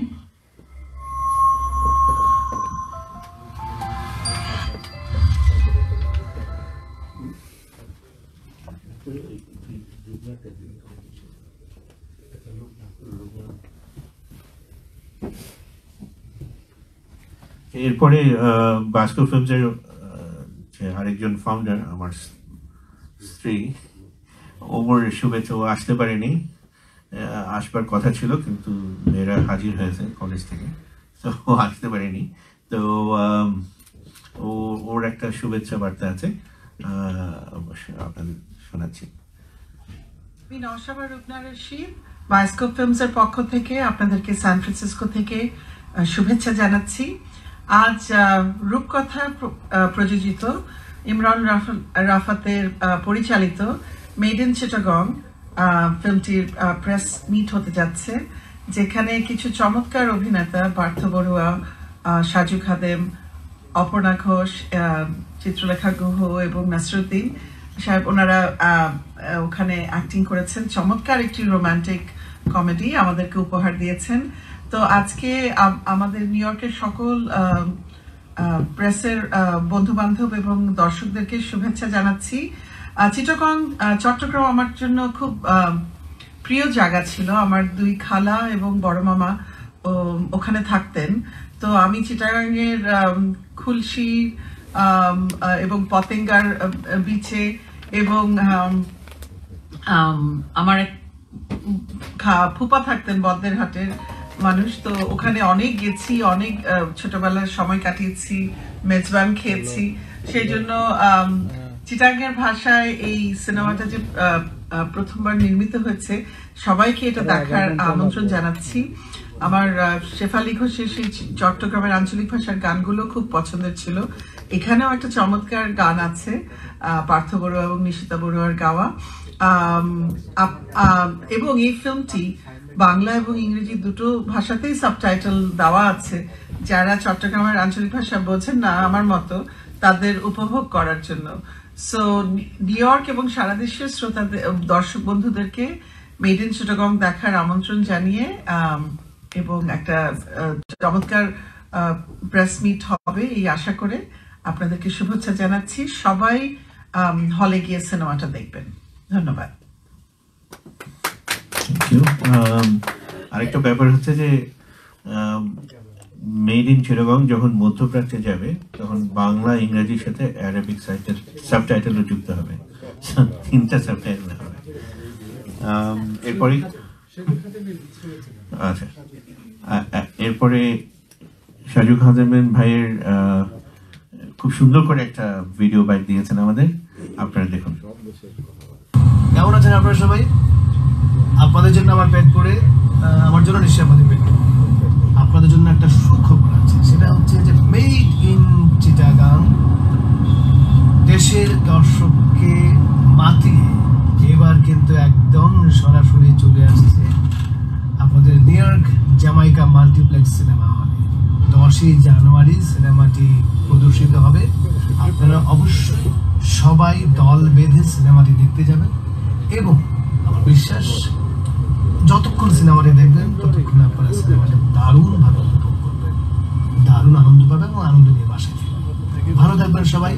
এরপরে বায়োস্কোপ ফিল্মসের আরেকজন ফাউন্ডার, আমার স্ত্রী, ওমর শুভেচ্ছা। ও আসতে পারেনি, আসবার কথা ছিল কিন্তু মেয়েরা হাজির হয়েছে কলেজ থেকে, তো ও আসতে পারেনি। তো ওর একটা শুভেচ্ছা বার্তা আছে, আপনাদের শোনাচ্ছি। আমি নওশাবা রুকনা রশিদ, বায়োস্কোপ ফিল্মসের পক্ষ থেকে আপনাদেরকে সান ফ্রান্সিসকো থেকে শুভেচ্ছা জানাচ্ছি। আজ রূপকথা প্রযোজিত, ইমরান রাফাতের পরিচালিত মেড ইন চিটাগং ফিল্মটির প্রেস মিট হতে যাচ্ছে, যেখানে কিছু চমৎকার অভিনেতা, পার্থ বড়ুয়া, সাজু খাদেম, অপর্ণা ঘোষ, চিত্রলেখা গুহ এবং নাসরুদ্দিন সাহেব, ওনারা ওখানে অ্যাক্টিং করেছেন। চমৎকার একটি রোমান্টিক কমেডি আমাদেরকে উপহার দিয়েছেন। তো আজকে আমাদের নিউ ইয়র্কের সকল প্রেসের বন্ধু বান্ধব এবং দর্শকদেরকে শুভেচ্ছা জানাচ্ছি। চট্টগ্রাম আমার জন্য খুব প্রিয় জায়গা ছিল। আমার দুই খালা এবং বড় মামা ওখানে থাকতেন। তো আমি চিটাগাংয়ের খুলশি এবং পতেঙ্গার বিচে এবং আমার ফুপা থাকতেন বদ্রেরহাটের মানুষ, তো ওখানে অনেক গেছি, অনেক ছোটবেলার সময় কাটিয়েছি, মেজবান খেয়েছি। সেই জন্য চিটাগাংয়ের ভাষায় এই সিনেমাটা যে প্রথমবার নির্মিত হয়েছে, সবাইকে এটা দেখার আমন্ত্রণ জানাচ্ছি। আমার শেফালি ঘোষের সেই চট্টগ্রামের আঞ্চলিক ভাষার গানগুলো খুব পছন্দের ছিল। এখানেও একটা চমৎকার গান আছে পার্থ বড়ুয়া এবং নিশিতা বড়ুয়ার গাওয়া। এবং এই ফিল্মটি বাংলা এবং ইংরেজি দুটো ভাষাতেই সাবটাইটেল দেওয়া আছে, যারা চট্টগ্রামের আঞ্চলিক ভাষা বোঝেন না আমার মতো, তাদের উপভোগ করার জন্য। সো নিউ ইয়র্ক এবং সারা দেশের শ্রোতাদের, দর্শক বন্ধুদেরকে মেড ইন চিটাগং দেখার আমন্ত্রণ জানিয়ে এবং একটা চমৎকার প্রেস মিট হবে এই আশা করে আপনাদেরকে শুভেচ্ছা জানাচ্ছি। সবাই হলে গিয়ে সিনেমাটা দেখবেন। ধন্যবাদ। আরেকটা ব্যাপার হচ্ছে যে মেড ইন চিটাগং যখন মধ্যপ্রাচ্যে যাবে তখন বাংলা, ইংরেজির সাথে অ্যারাবিক সাবটাইটেলও যুক্ত হবে, 3টা সাবটাইটেল হবে। এরপরে আচ্ছা, এরপরে সাজু খাদেমের ভাইয়ের খুব সুন্দর করে একটা ভিডিও বাইট দিয়েছেন আমাদের, আপনারা দেখুন। কেমন আছেন আপনারা সবাই? আপনাদের জন্য আমার পেট পড়ে, আমার জন্য নিশ্চয়ই আমাদের পেট পড়ে। আপনাদের জন্য একটা সুখবর আছে, সেটা হচ্ছে যে মেড ইন চিটাগাং দেশের দর্শককে মাতিয়ে এবার কিন্তু একদম সরাসরি চলে আসছে আপনাদের new York Jamaica multiplex cinema হলে। 10ই জানুয়ারি সিনেমাটি প্রদর্শিত হবে। আপনারা অবশ্যই সবাই দল বেঁধে সিনেমাটি দেখতে যাবেন এবং আমার বিশ্বাস যতক্ষণ সিনেমাটি দেখবেন ততক্ষণ আপনারা সিনেমাটি দারুণভাবে উপভোগ করবেন, দারুণ আনন্দ পাবেন এবং আনন্দ নিয়ে বাসায় ফিরবেন। ভালো থাকবেন সবাই,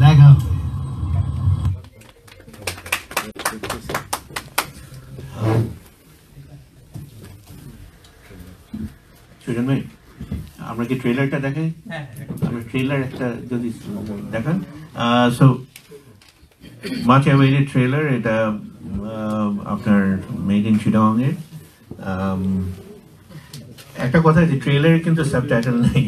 দেখা হবে। সুজন ভাই, আমরা কি ট্রেলারটা দেখাই? আমরা ট্রেলার একটা যদি দেখান। সো মাচ অ্যাওয়েটেড ট্রেলার, এটা আপনার মেড ইন চিটাগং এর। একটা কথা যে ট্রেলারে কিন্তু সাবটাইটেল নেই,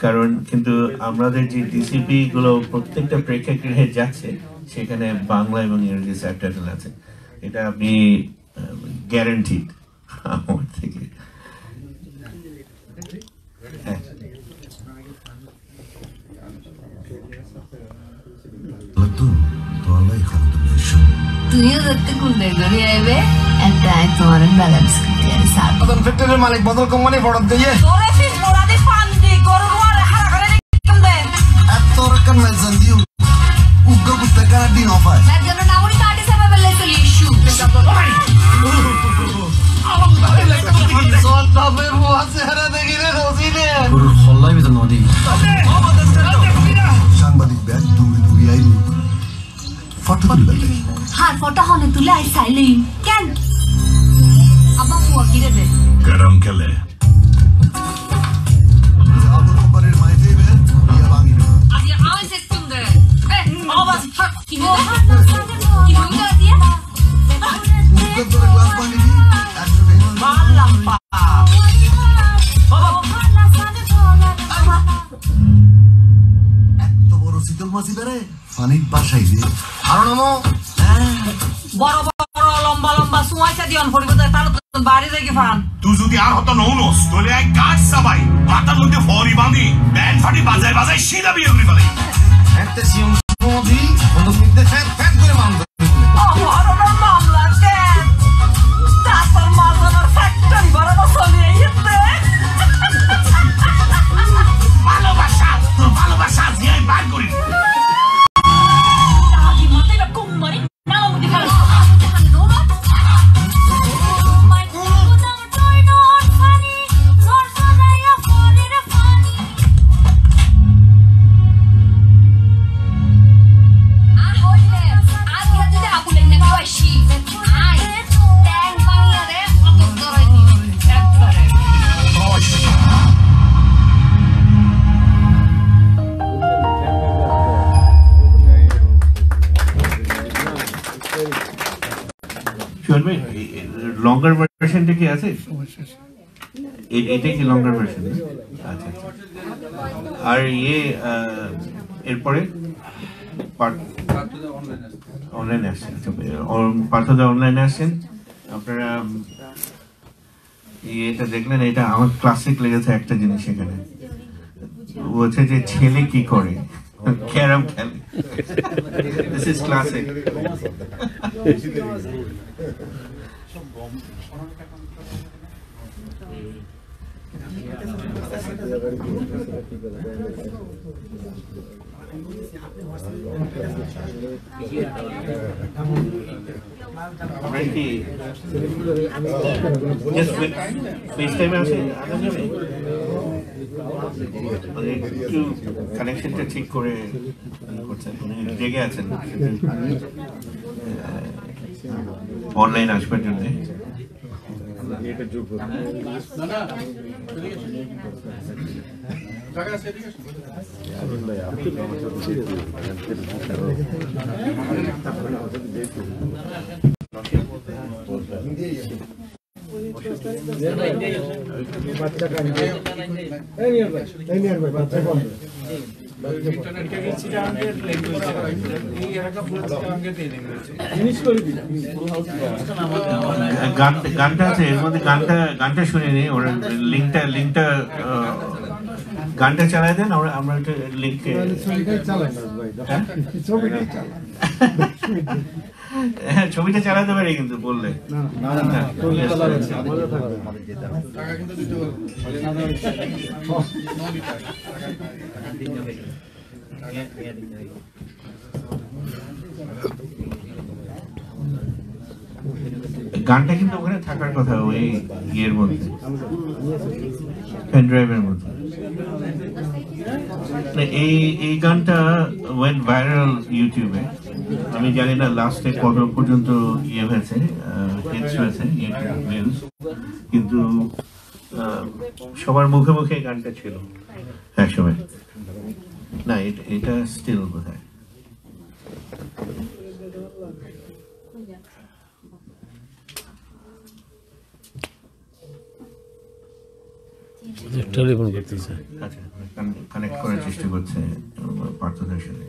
কারণ কিন্তু আমাদের যে ডিসিপি গুলো প্রত্যেকটা প্রেক্ষাগৃহে যাচ্ছে সেখানে বাংলা এবং ইংরেজি সাবটাইটেল আছে। এটা আপনি গ্যারান্টিড আমার থেকে। তুইও দেখতে কোন দেখবি আইবে একটা তোমার ব্যালেন্স ফ্যাক্টরির মালিক বদল কোম্পানি ফড়ত দিয়ে তোরে ফিস মোরাদি ফান্দি গরু মারে হারা করে নিকম দে এত রকম মেলজন দিও উগ্র কুত্তে কার দিন অফার তার জন্য নামুরি কাটি সামনে বেলে চলি ইস্যু সাংবাদিক ব্যাগ দৌড়ি দৌড়ি আইল ফটো তুলবে হার ফটো হলে তুলে আই সাইলি কেন আব্বা ফুয়া গিরে দে গরম খেলে আবু কোম্পানির মাই দেবে ইয়া ভাঙি আজ আই সে তুম দে এ আওয়াজ ফাক কি হইলো দিয়া উগ্র করে গ্লাস পানি দি একসাথে মারলাম পা এত বড় শীতল মাছি বেড়ে ফানির বাসাই রে আরো নামো বড় বড় লম্বা লম্বা সুয়াইসা দিয়ন ফরিব তার বাড়ি থেকে ফান তুই যদি আর হতো নৌনস তোলে এক গাছ সবাই মাথার মধ্যে ফরি বাঁধি ব্যান্ড ফাটি বাজায় বাজায় সিধা বিয়ে করে ফেলে একটা সিম মোদি বন্ধু মিটতে ফ্যাট ফ্যাট করে মারবে অহরণের মামলা কেন তারপর মাঝানোর ফ্যাক্টরি বরাবর চলিয়ে যেতে ভালোবাসা তোর ভালোবাসা আজকে আমি বার করি আগে মাথায় বা কুম্বারি নামুদি ফেলো সুজন ভাই, লঙ্গার ভার্সনটা কি আছে? এটা কি লঙ্গার ভার্সন? আচ্ছা আচ্ছা। আর ইয়ে এরপরে অনলাইনে আসছেন, পার্থদা অনলাইনে আসছেন আপনারা। এটা দেখলেন, এটা আমার ক্লাসিক লেগেছে একটা জিনিস এখানে, বলছে যে ছেলে কি করে, ক্যারাম খেলে। This is classic. আমরা কি ফেস টাইমে আছে মানে একটু কানেকশনটা ঠিক করে করছেন, জেগে আছেন অনলাইন আসবার জন্য। গানটা আছে এর মধ্যে, গানটা শুনে নি, ওরা লিঙ্কটা গানটা চালাই দেন, আমরা একটা লিঙ্ক হ্যাঁ ছবিটা চালাতে পারি কিন্তু বললে গানটা কিন্তু ওখানে থাকার কথা ওই ইয়ের মধ্যে পেন ড্রাইভের মধ্যে এই গানটা ওয়েন্ট ভাইরাল ইউটিউবে আমি জানি না লাস্টে কত পর্যন্ত ইয়ে হয়েছে হিটস হয়েছে ইউটিউব ভিউজ কিন্তু সবার মুখে মুখে গানটা ছিল এক সময় না এটা স্টিল বোধহয় টেলিফোন করতেছে আচ্ছা কানেক্ট করার চেষ্টা করছে পার্থদের সাথে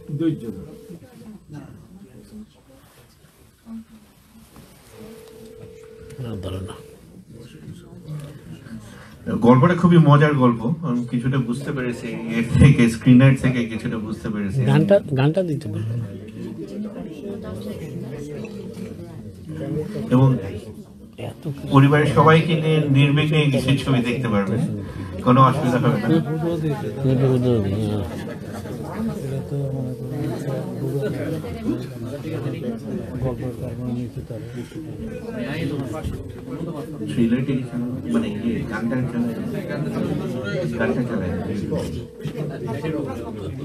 গল্পটা খুবই মজার গল্প আমি কিছুটা বুঝতে পেরেছি এর থেকে স্ক্রিনার থেকে কিছুটা বুঝতে পেরেছি গানটা দিতে পারবো এবং পরিবারের সবাইকে নিয়ে নির্বিঘ্নে কিছু ছবি দেখতে পারবে কোনো অসুবিধা হবে না মানে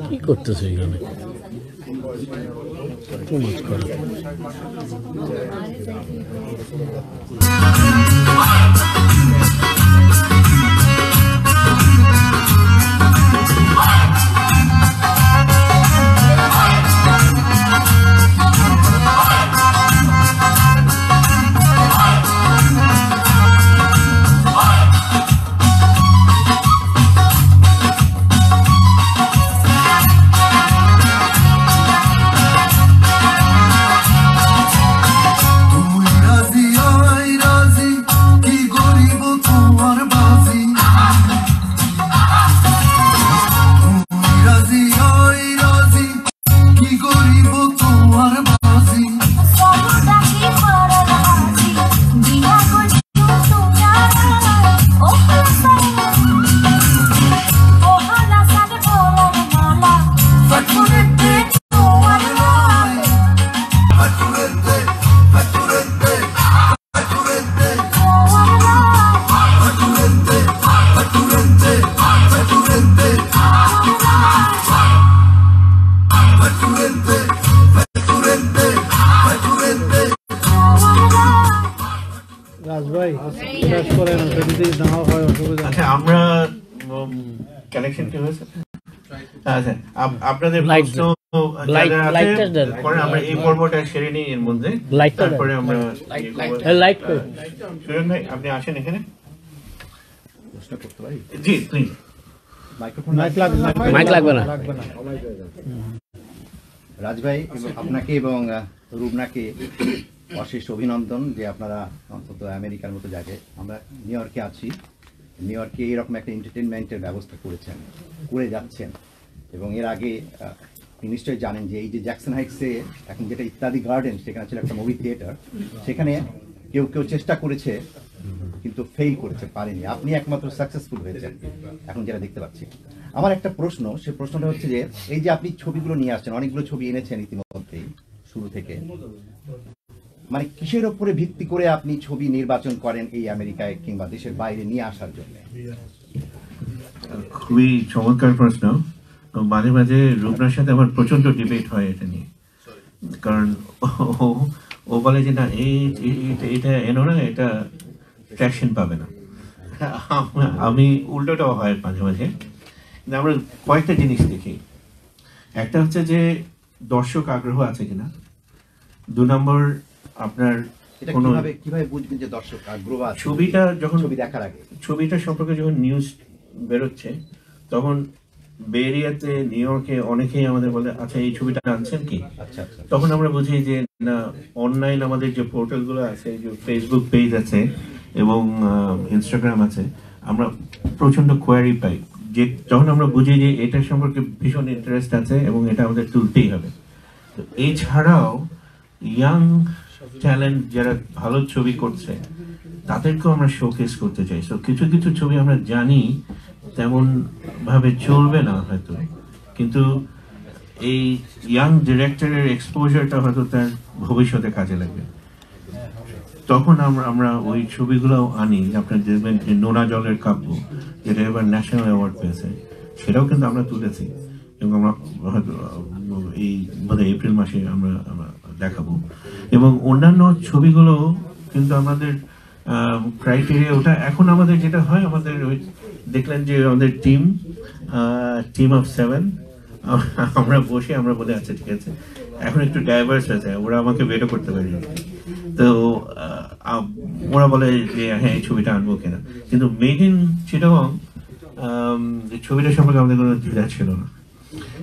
কি করতেছে এখানে আচ্ছা আমরা কানেকশন কি হয়েছে আচ্ছা আপনাদের প্রশ্ন আমরা এই পর্বটা সেরে নিই এর মধ্যে তারপরে আমরা লাইট সুরেন ভাই আপনি আসেন এখানে জি প্লিজ মাইক লাগবে না রাজভাই আপনাকে এবং রুবনাকে অশেষ অভিনন্দন যে আপনারা অন্তত আমেরিকার মতো জায়গায় আমরা নিউ ইয়র্কে আছি নিউ ইয়র্কে এরকম একটা এন্টারটেনমেন্টের ব্যবস্থা করে যাচ্ছেন এবং এর আগে আপনি নিশ্চয়ই জানেন যে এই যে জ্যাকসন হাইটসে এখন যেটা ইত্যাদি গার্ডেন সেখানে ছিল একটা মুভি থিয়েটার সেখানে কেউ চেষ্টা করেছে কিন্তু ফেল করেছে পারেনি আপনি একমাত্র সাকসেসফুল হয়েছেন এখন যেটা দেখতে পাচ্ছি আমার একটা প্রশ্ন সে প্রশ্নটা হচ্ছে যে এই যে আপনি ছবিগুলো নিয়ে আসছেন অনেকগুলো ছবি এনেছেন ইতিমধ্যেই শুরু থেকে মানে কিসের উপরে ভিত্তি করে আপনি ছবি নির্বাচন করেন এই আমেরিকায় কিংবা দেশের বাইরে নিয়ে আসার জন্য খুবই চমৎকার প্রশ্ন মাঝে মাঝে রুবনার সাথে আমার প্রচন্ড ডিবেট হয় এটা নিয়ে কারণ ও বলে যে না এটা এনো না এটা ট্র্যাকশন পাবে না আমি উল্টোটাও হয় মাঝে মাঝে আমরা কয়েকটা জিনিস দেখি একটা হচ্ছে যে দর্শক আগ্রহ আছে কিনা 2 নম্বর আপনার কিভাবে বুঝবেন যে দর্শক আগ্রহ আছে ছবিটা যখন ছবি দেখার আগে ছবিটা সম্পর্কে যখন নিউজ বেরোচ্ছে তখন বে এরিয়াতে নিউ ইয়র্কে অনেকেই আমাদের বলে আচ্ছা এই ছবিটা আনছেন কি তখন আমরা বুঝি যে না অনলাইন আমাদের যে পোর্টালগুলো আছে যে ফেসবুক পেজ আছে এবং ইনস্টাগ্রাম আছে আমরা প্রচন্ড কোয়ারি পাই যে যখন আমরা বুঝি যে এটা সম্পর্কে ভীষণ ইন্টারেস্ট আছে এবং এটা আমাদের তুলতেই হবে তো এছাড়াও ইয়াং ট্যালেন্ট যারা ভালো ছবি করছে তাদেরকেও আমরা শোকেস করতে চাই। তো কিছু কিছু ছবি আমরা জানি তেমন ভাবে চলবে না হয়তো, কিন্তু এই ইয়াং ডিরেক্টরের এক্সপোজারটা হয়তো তার ভবিষ্যতে কাজে লাগবে। তখন আমরা ওই ছবিগুলো আনি। আপনার দেখবেন যে নোনা জলের কাব্য, যেটা এবার ন্যাশনাল অ্যাওয়ার্ড পেয়েছে, সেটাও কিন্তু আমরা তুলেছি এবং আমরা হয়তো এই বোধহয় এপ্রিল মাসে আমরা দেখাবো। এবং অন্যান্য ছবিগুলো কিন্তু আমাদের ক্রাইটেরিয়া ওটা এখন আমাদের যেটা হয়, আমাদের ওই দেখলেন যে আমাদের টিম অফ 7 আমরা বসে আমরা বলে আচ্ছা ঠিক আছে এখন একটু ডাইভার্স হয়েছে, ওরা আমাকে বেরো করতে পারি, তো ওরা বলে যে হ্যাঁ এই ছবিটা আনবো কিনা। কিন্তু মেড ইন চিটাগং ছবিটা সম্পর্কে আমাদের কোনো দ্বিধা ছিল না,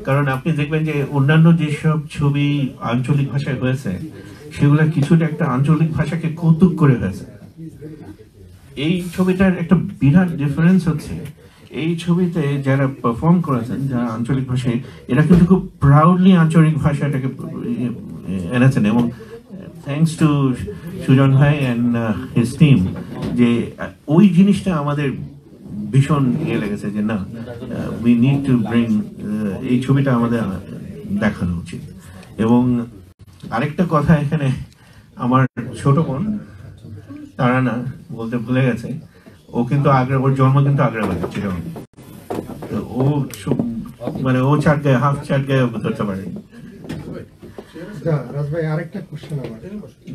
কারণ আপনি দেখবেন যে অন্যান্য যেসব ছবি আঞ্চলিক ভাষায় হয়েছে সেগুলো কিছুটা একটা আঞ্চলিক ভাষাকে কৌতুক করে হয়েছে। এই ছবিটার একটা বিরাট ডিফারেন্স হচ্ছে এই ছবিতে যারা পারফর্ম করেছেন যারা আঞ্চলিক ভাষায়, এরা কিন্তু খুব প্রাউডলি আঞ্চলিক ভাষাটাকে এনেছেন। এবং থ্যাংকস টু সুজন ভাই অ্যান্ড হিজ টিম, যে ওই জিনিসটা আমাদের ভীষণ ইয়ে লেগেছে যে না, উই নিড টু ব্রিং, এই ছবিটা আমাদের দেখানো উচিত। এবং আরেকটা কথা এখানে, আমার ছোট বোন তারানা বলতে ভুলে গেছে, ও কিন্তু আগ্রা, ওর জন্ম কিন্তু আগ্রাবাদ ছিল, তো ও মানে ও চাট গায়ে হাফ চাট গায়ে ধরতে পারে। রাজ ভাই আরেকটা কোশ্চেন আমার।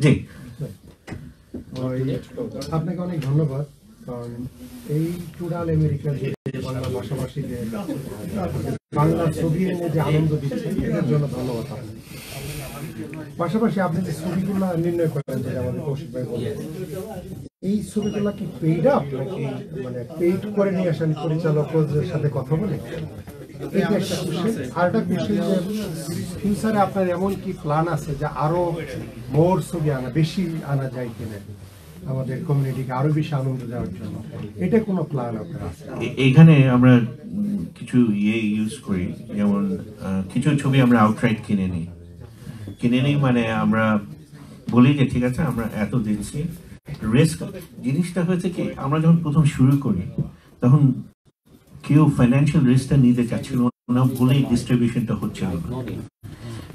জি, আপনাকে অনেক ধন্যবাদ, কারণ এই টুরাল আমেরিকার যে বাংলা ভাষাভাষী যে বাংলা ছবি এনে যে আনন্দ দিচ্ছেন এটার জন্য ধন্যবাদ আপনাকে। পাশাপাশি আপনি যে ছবিগুলো নির্ণয় করেন, যেটা আমাদের কৌশিক ভাই বললেন, এই ছবিগুলো কি পেইড আপ নাকি মানে পেইড করে নিয়ে আসেন পরিচালকদের সাথে কথা বলে? এইটা একটা কোশ্চেন। আর একটা কোশ্চেন যে ফিউচারে আপনার এমন কি প্ল্যান আছে যে আরো মোর ছবি আনা, বেশি আনা যায় কিনা আমাদের কমিউনিটিকে আরো বেশি আনন্দ দেওয়ার জন্য, এটা কোনো প্ল্যান আপনার আছে? এইখানে আমরা কিছু ইউজ করি, যেমন কিছু ছবি আমরা আউটরাইট কিনে নিই, মানে আমরা বলি যে ঠিক আছে আমরা এত দিচ্ছি। রিস্ক জিনিসটা হয়েছে কি, আমরা যখন প্রথম শুরু করি তখন কেউ ফাইন্যান্সিয়াল রিস্কটা নিতে চাচ্ছিল না বলেই ডিস্ট্রিবিউশনটা হচ্ছিল না।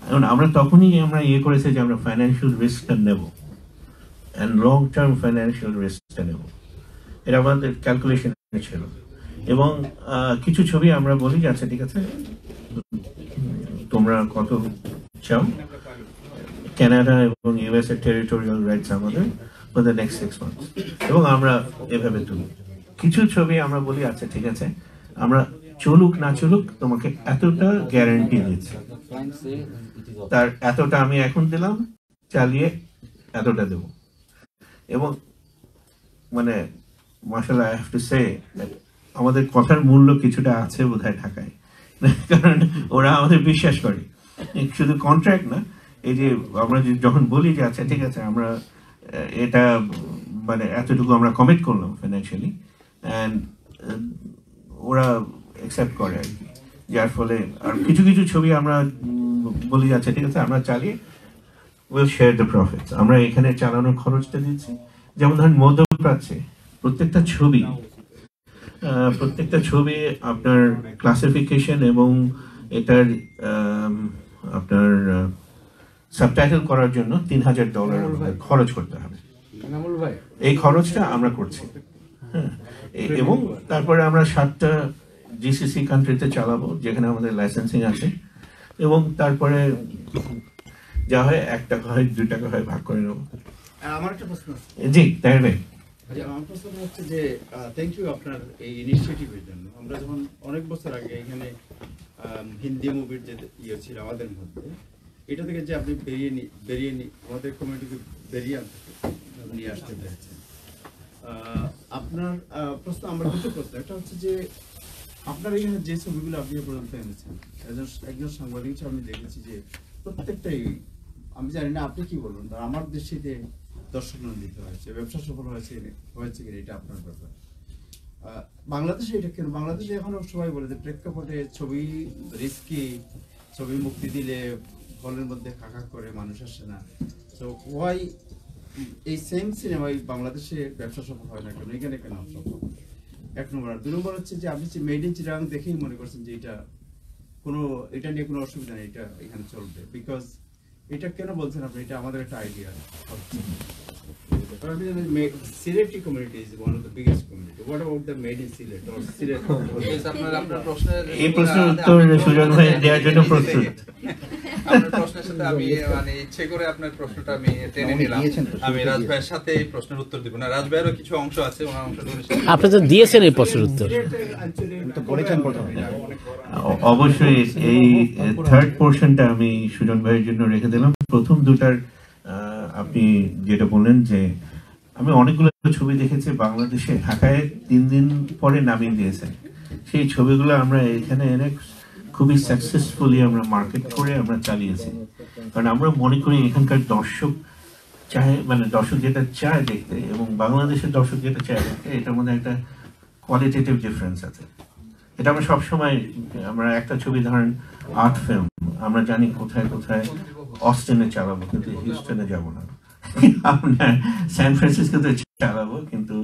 এখন আমরা তখনই ইয়ে করেছি যে আমরা ফাইন্যান্সিয়াল রিস্কটা নেব, অ্যান্ড লং টার্ম ফাইন্যান্সিয়াল রিস্কটা নেব, এটা আমাদের ক্যালকুলেশন ছিল। এবং কিছু ছবি আমরা বলি যে আচ্ছা ঠিক আছে তোমরা কত চাও, কানাডা এবং ইউএস এর টেরিটোরিয়াল রাইটস আমাদের ফর দ্য নেক্সট 6 months, এবং আমরা এভাবে তুলি। কিছু ছবি আমরা বলি আচ্ছা ঠিক আছে আমরা চলুক না চলুক তোমাকে এতটা গ্যারান্টি দিচ্ছি, তার এতটা আমি এখন দিলাম, চালিয়ে এতটা দেব। এবং মানে মাশাআল্লাহ আই হ্যাভ টু সে আমাদের কথার মূল্য কিছুটা আছে বোধহয় ঢাকায়, কারণ ওরা আমাদের বিশ্বাস করে। শুধু কন্ট্রাক্ট না, এই যে আমরা যখন বলি যে আচ্ছা ঠিক আছে আমরা এটা মানে এতটুকু আমরা কমিট করলাম ফাইন্যান্সিয়ালি, অ্যান্ড ওরা অ্যাকসেপ্ট করে আর কি। যার ফলে আর কিছু কিছু ছবি আমরা বলি আচ্ছা ঠিক আছে আমরা চালিয়ে উইল শেয়ার দ্য প্রফিটস, আমরা এখানে চালানোর খরচটা দিচ্ছি। যেমন ধরেন মধ্যপ্রাচ্যে প্রত্যেকটা ছবি আপনার ক্লাসিফিকেশন এবং এটার আপনার সাবটাইটেল করার জন্য $3,000 খরচ করতে হবে। এই খরচটা আমরা করছি, হ্যাঁ। এবং তারপরে আমরা 7টা জিসিসি কান্ট্রিতে চালাবো যেখানে আমাদের লাইসেন্সিং আছে, এবং তারপরে যা হয় 1 টাকা হয় 2 টাকা হয় ভাগ করে নেবো। আমার একটা প্রশ্ন আছে। জি তাই ভাই, আমার প্রশ্ন হচ্ছে যে থ্যাংক ইউ আপনার এই ইনিশিয়েটিভের জন্য। আমরা যখন অনেক বছর আগে এখানে হিন্দি মুভির যে ইয়ে ছিল আমাদের মধ্যে, এটা থেকে যে আপনি বেরিয়ে আমাদের কমিউনিটিকে বেরিয়ে নিয়ে আসতে পেরেছেন। আপনার প্রশ্ন, আমার দুটো প্রশ্ন। একটা হচ্ছে যে আপনার এখানে যে ছবিগুলো আপনি পর্যন্ত এনেছেন, একজন সাংবাদিক হিসেবে আমি দেখেছি যে প্রত্যেকটাই, আমি জানি না আপনি কি বলবেন, আমার দৃষ্টিতে দর্শক নন্দিত হয়েছে, ব্যবসা সফল হয়েছে কিনা এটা আপনার ব্যাপার। বাংলাদেশে এটা কেন, বাংলাদেশে এখন সবাই বলে যে প্রেক্ষাপটে ছবি রিস্কি, ছবি মুক্তি দিলে হলের মধ্যে খাকা করে মানুষ আসে না, তো ওয়াই এই সেম সিনেমাই বাংলাদেশে ব্যবসা সফল হয় না কেন, এখানে কেন সফল? এক নম্বর। আর দুই নম্বর হচ্ছে যে আপনি যে মেড ইন চিটাগাং দেখেই মনে করছেন যে এটা নিয়ে কোনো অসুবিধা নেই, এটা এখানে চলবে, বিকজ এটা কেন বলছেন আপনি? এটা আমাদের একটা idea. Sylheti community is one of the biggest community. What about the made in Sylhet or Sylhet? আপনার প্রশ্নের এই প্রশ্নের উত্তর সুজন ভাই দেওয়ার জন্য প্রস্তুত। আপনার প্রশ্নের সাথে আমি মানে ইচ্ছে করে আপনার প্রশ্নটা আমি টেনে নিলাম। আমি রাজ ভাইয়ের সাথে এই প্রশ্নের উত্তর দিব না, রাজ ভাইয়েরও কিছু অংশ আছে, ওনার অংশটা আপনি তো দিয়েছেন এই প্রশ্নের উত্তর, অবশ্যই এই থার্ড পোর্শনটা আমি সুজন ভাইয়ের জন্য রেখে দিলাম। প্রথম দুটার আপনি যেটা বললেন যে আমি অনেকগুলো ছবি দেখেছি বাংলাদেশে, ঢাকায় 3 দিন পরে নামিয়ে দিয়েছে, সেই ছবিগুলো আমরা এখানে এনে খুবই সাকসেসফুলি আমরা মার্কেট করে আমরা চালিয়েছি। কারণ আমরা মনে করি এখানকার দর্শক চায়, মানে দর্শক যেটা চায় দেখতে এবং বাংলাদেশের দর্শক যেটা চায় দেখতে, এটার মধ্যে একটা কোয়ালিটেটিভ ডিফারেন্স আছে। এটা আমরা সবসময়, আমরা একটা ছবি ধরেন আর্ট ফিল্ম, আমরা জানি কোথায় কোথায় অস্টিনে চালাবো কিন্তু হিউস্টনে যাবো না, আমরা স্যান ফ্রান্সিসকোতে চালাবো কিন্তু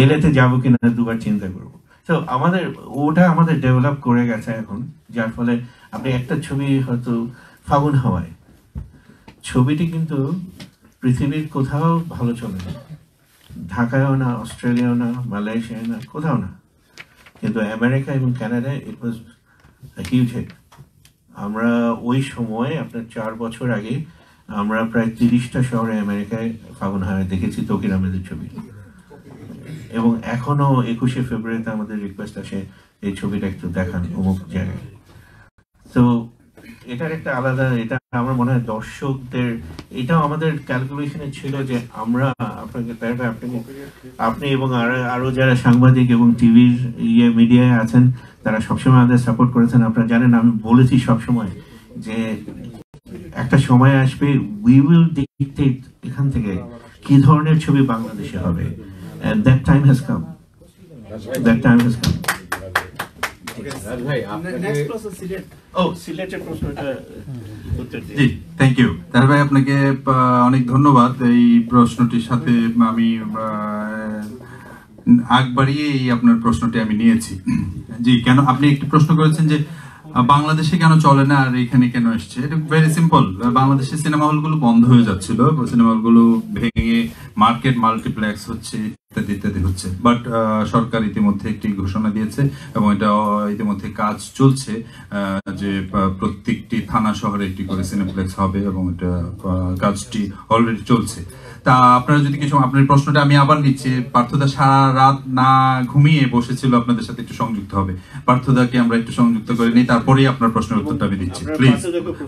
এলএতে যাবো কিনা দুবার চিন্তা করবো। তো ওটা আমাদের ডেভেলপ করে গেছে এখন, যার ফলে আপনি একটা ছবি হয়তো ফাগুন হাওয়ায়, ছবিটি কিন্তু পৃথিবীর কোথাও ভালো চলে না, ঢাকায়ও না, অস্ট্রেলিয়াও না, মালয়েশিয়ায় না, কোথাও না, কিন্তু আমেরিকা এবং কানাডায় ইট ওয়াজ হিউজ হিট। আমরা ওই সময় আপনার 4 বছর আগে আমরা প্রায় 30টা শহরে আমেরিকায় ফাগুন হাওয়ায় দেখেছি তৌকির আহমেদের ছবি, এবং এখনো 21শে ফেব্রুয়ারিতে আমাদের রিকোয়েস্ট আসে এই ছবিটা একটু দেখান অমুক জায়গায়। তো এটার একটা আলাদা, এটা আমার মনে হয় দর্শকদের, এটাও আমাদের ক্যালকুলেশনে ছিল যে আমরা আপনি এবং আরো যারা সাংবাদিক এবং টিভির মিডিয়ায় আছেন তারা সবসময় আমাদের সাপোর্ট করেছেন। আপনারা জানেন আমি বলেছি সবসময় যে একটা সময় আসবে, উই উইল ডিকটেট এখান থেকে কি ধরনের ছবি বাংলাদেশে হবে, and that time has come. That time has come. জি, থ্যাংক ইউ তার ভাই, আপনাকে অনেক ধন্যবাদ। এই প্রশ্নটির সাথে আমি আগ বাড়িয়ে আপনার প্রশ্নটি আমি নিয়েছি। জি, কেন আপনি একটি প্রশ্ন করেছেন যে বাংলাদেশে কেন চলে না আর এখানে কেন এসছে? এটা ভেরি সিম্পল। বাংলাদেশের সিনেমা হলগুলো বন্ধ হয়ে যাচ্ছিল, সিনেমা হলগুলো ভেঙে মার্কেট মাল্টিপ্লেক্স হচ্ছে, ইত্যাদি ইত্যাদি হচ্ছে। বাট সরকার ইতিমধ্যে একটি ঘোষণা দিয়েছে এবং এটা ইতিমধ্যে কাজ চলছে যে প্রত্যেকটি থানা শহরে একটি করে সিনেপ্লেক্স হবে এবং এটা কাজটি অলরেডি চলছে। তা আপনারা যদি কিছু, আপনার প্রশ্নটা আমি আবার নিচ্ছি। পার্থদা সারা রাত না ঘুমিয়ে বসেছিল আপনাদের সাথে একটু সংযুক্ত হবে, পার্থদাকে আমরা একটু সংযুক্ত করে নিই, তারপরেই আপনার প্রশ্নের উত্তরটা আমি দিচ্ছি। প্লিজ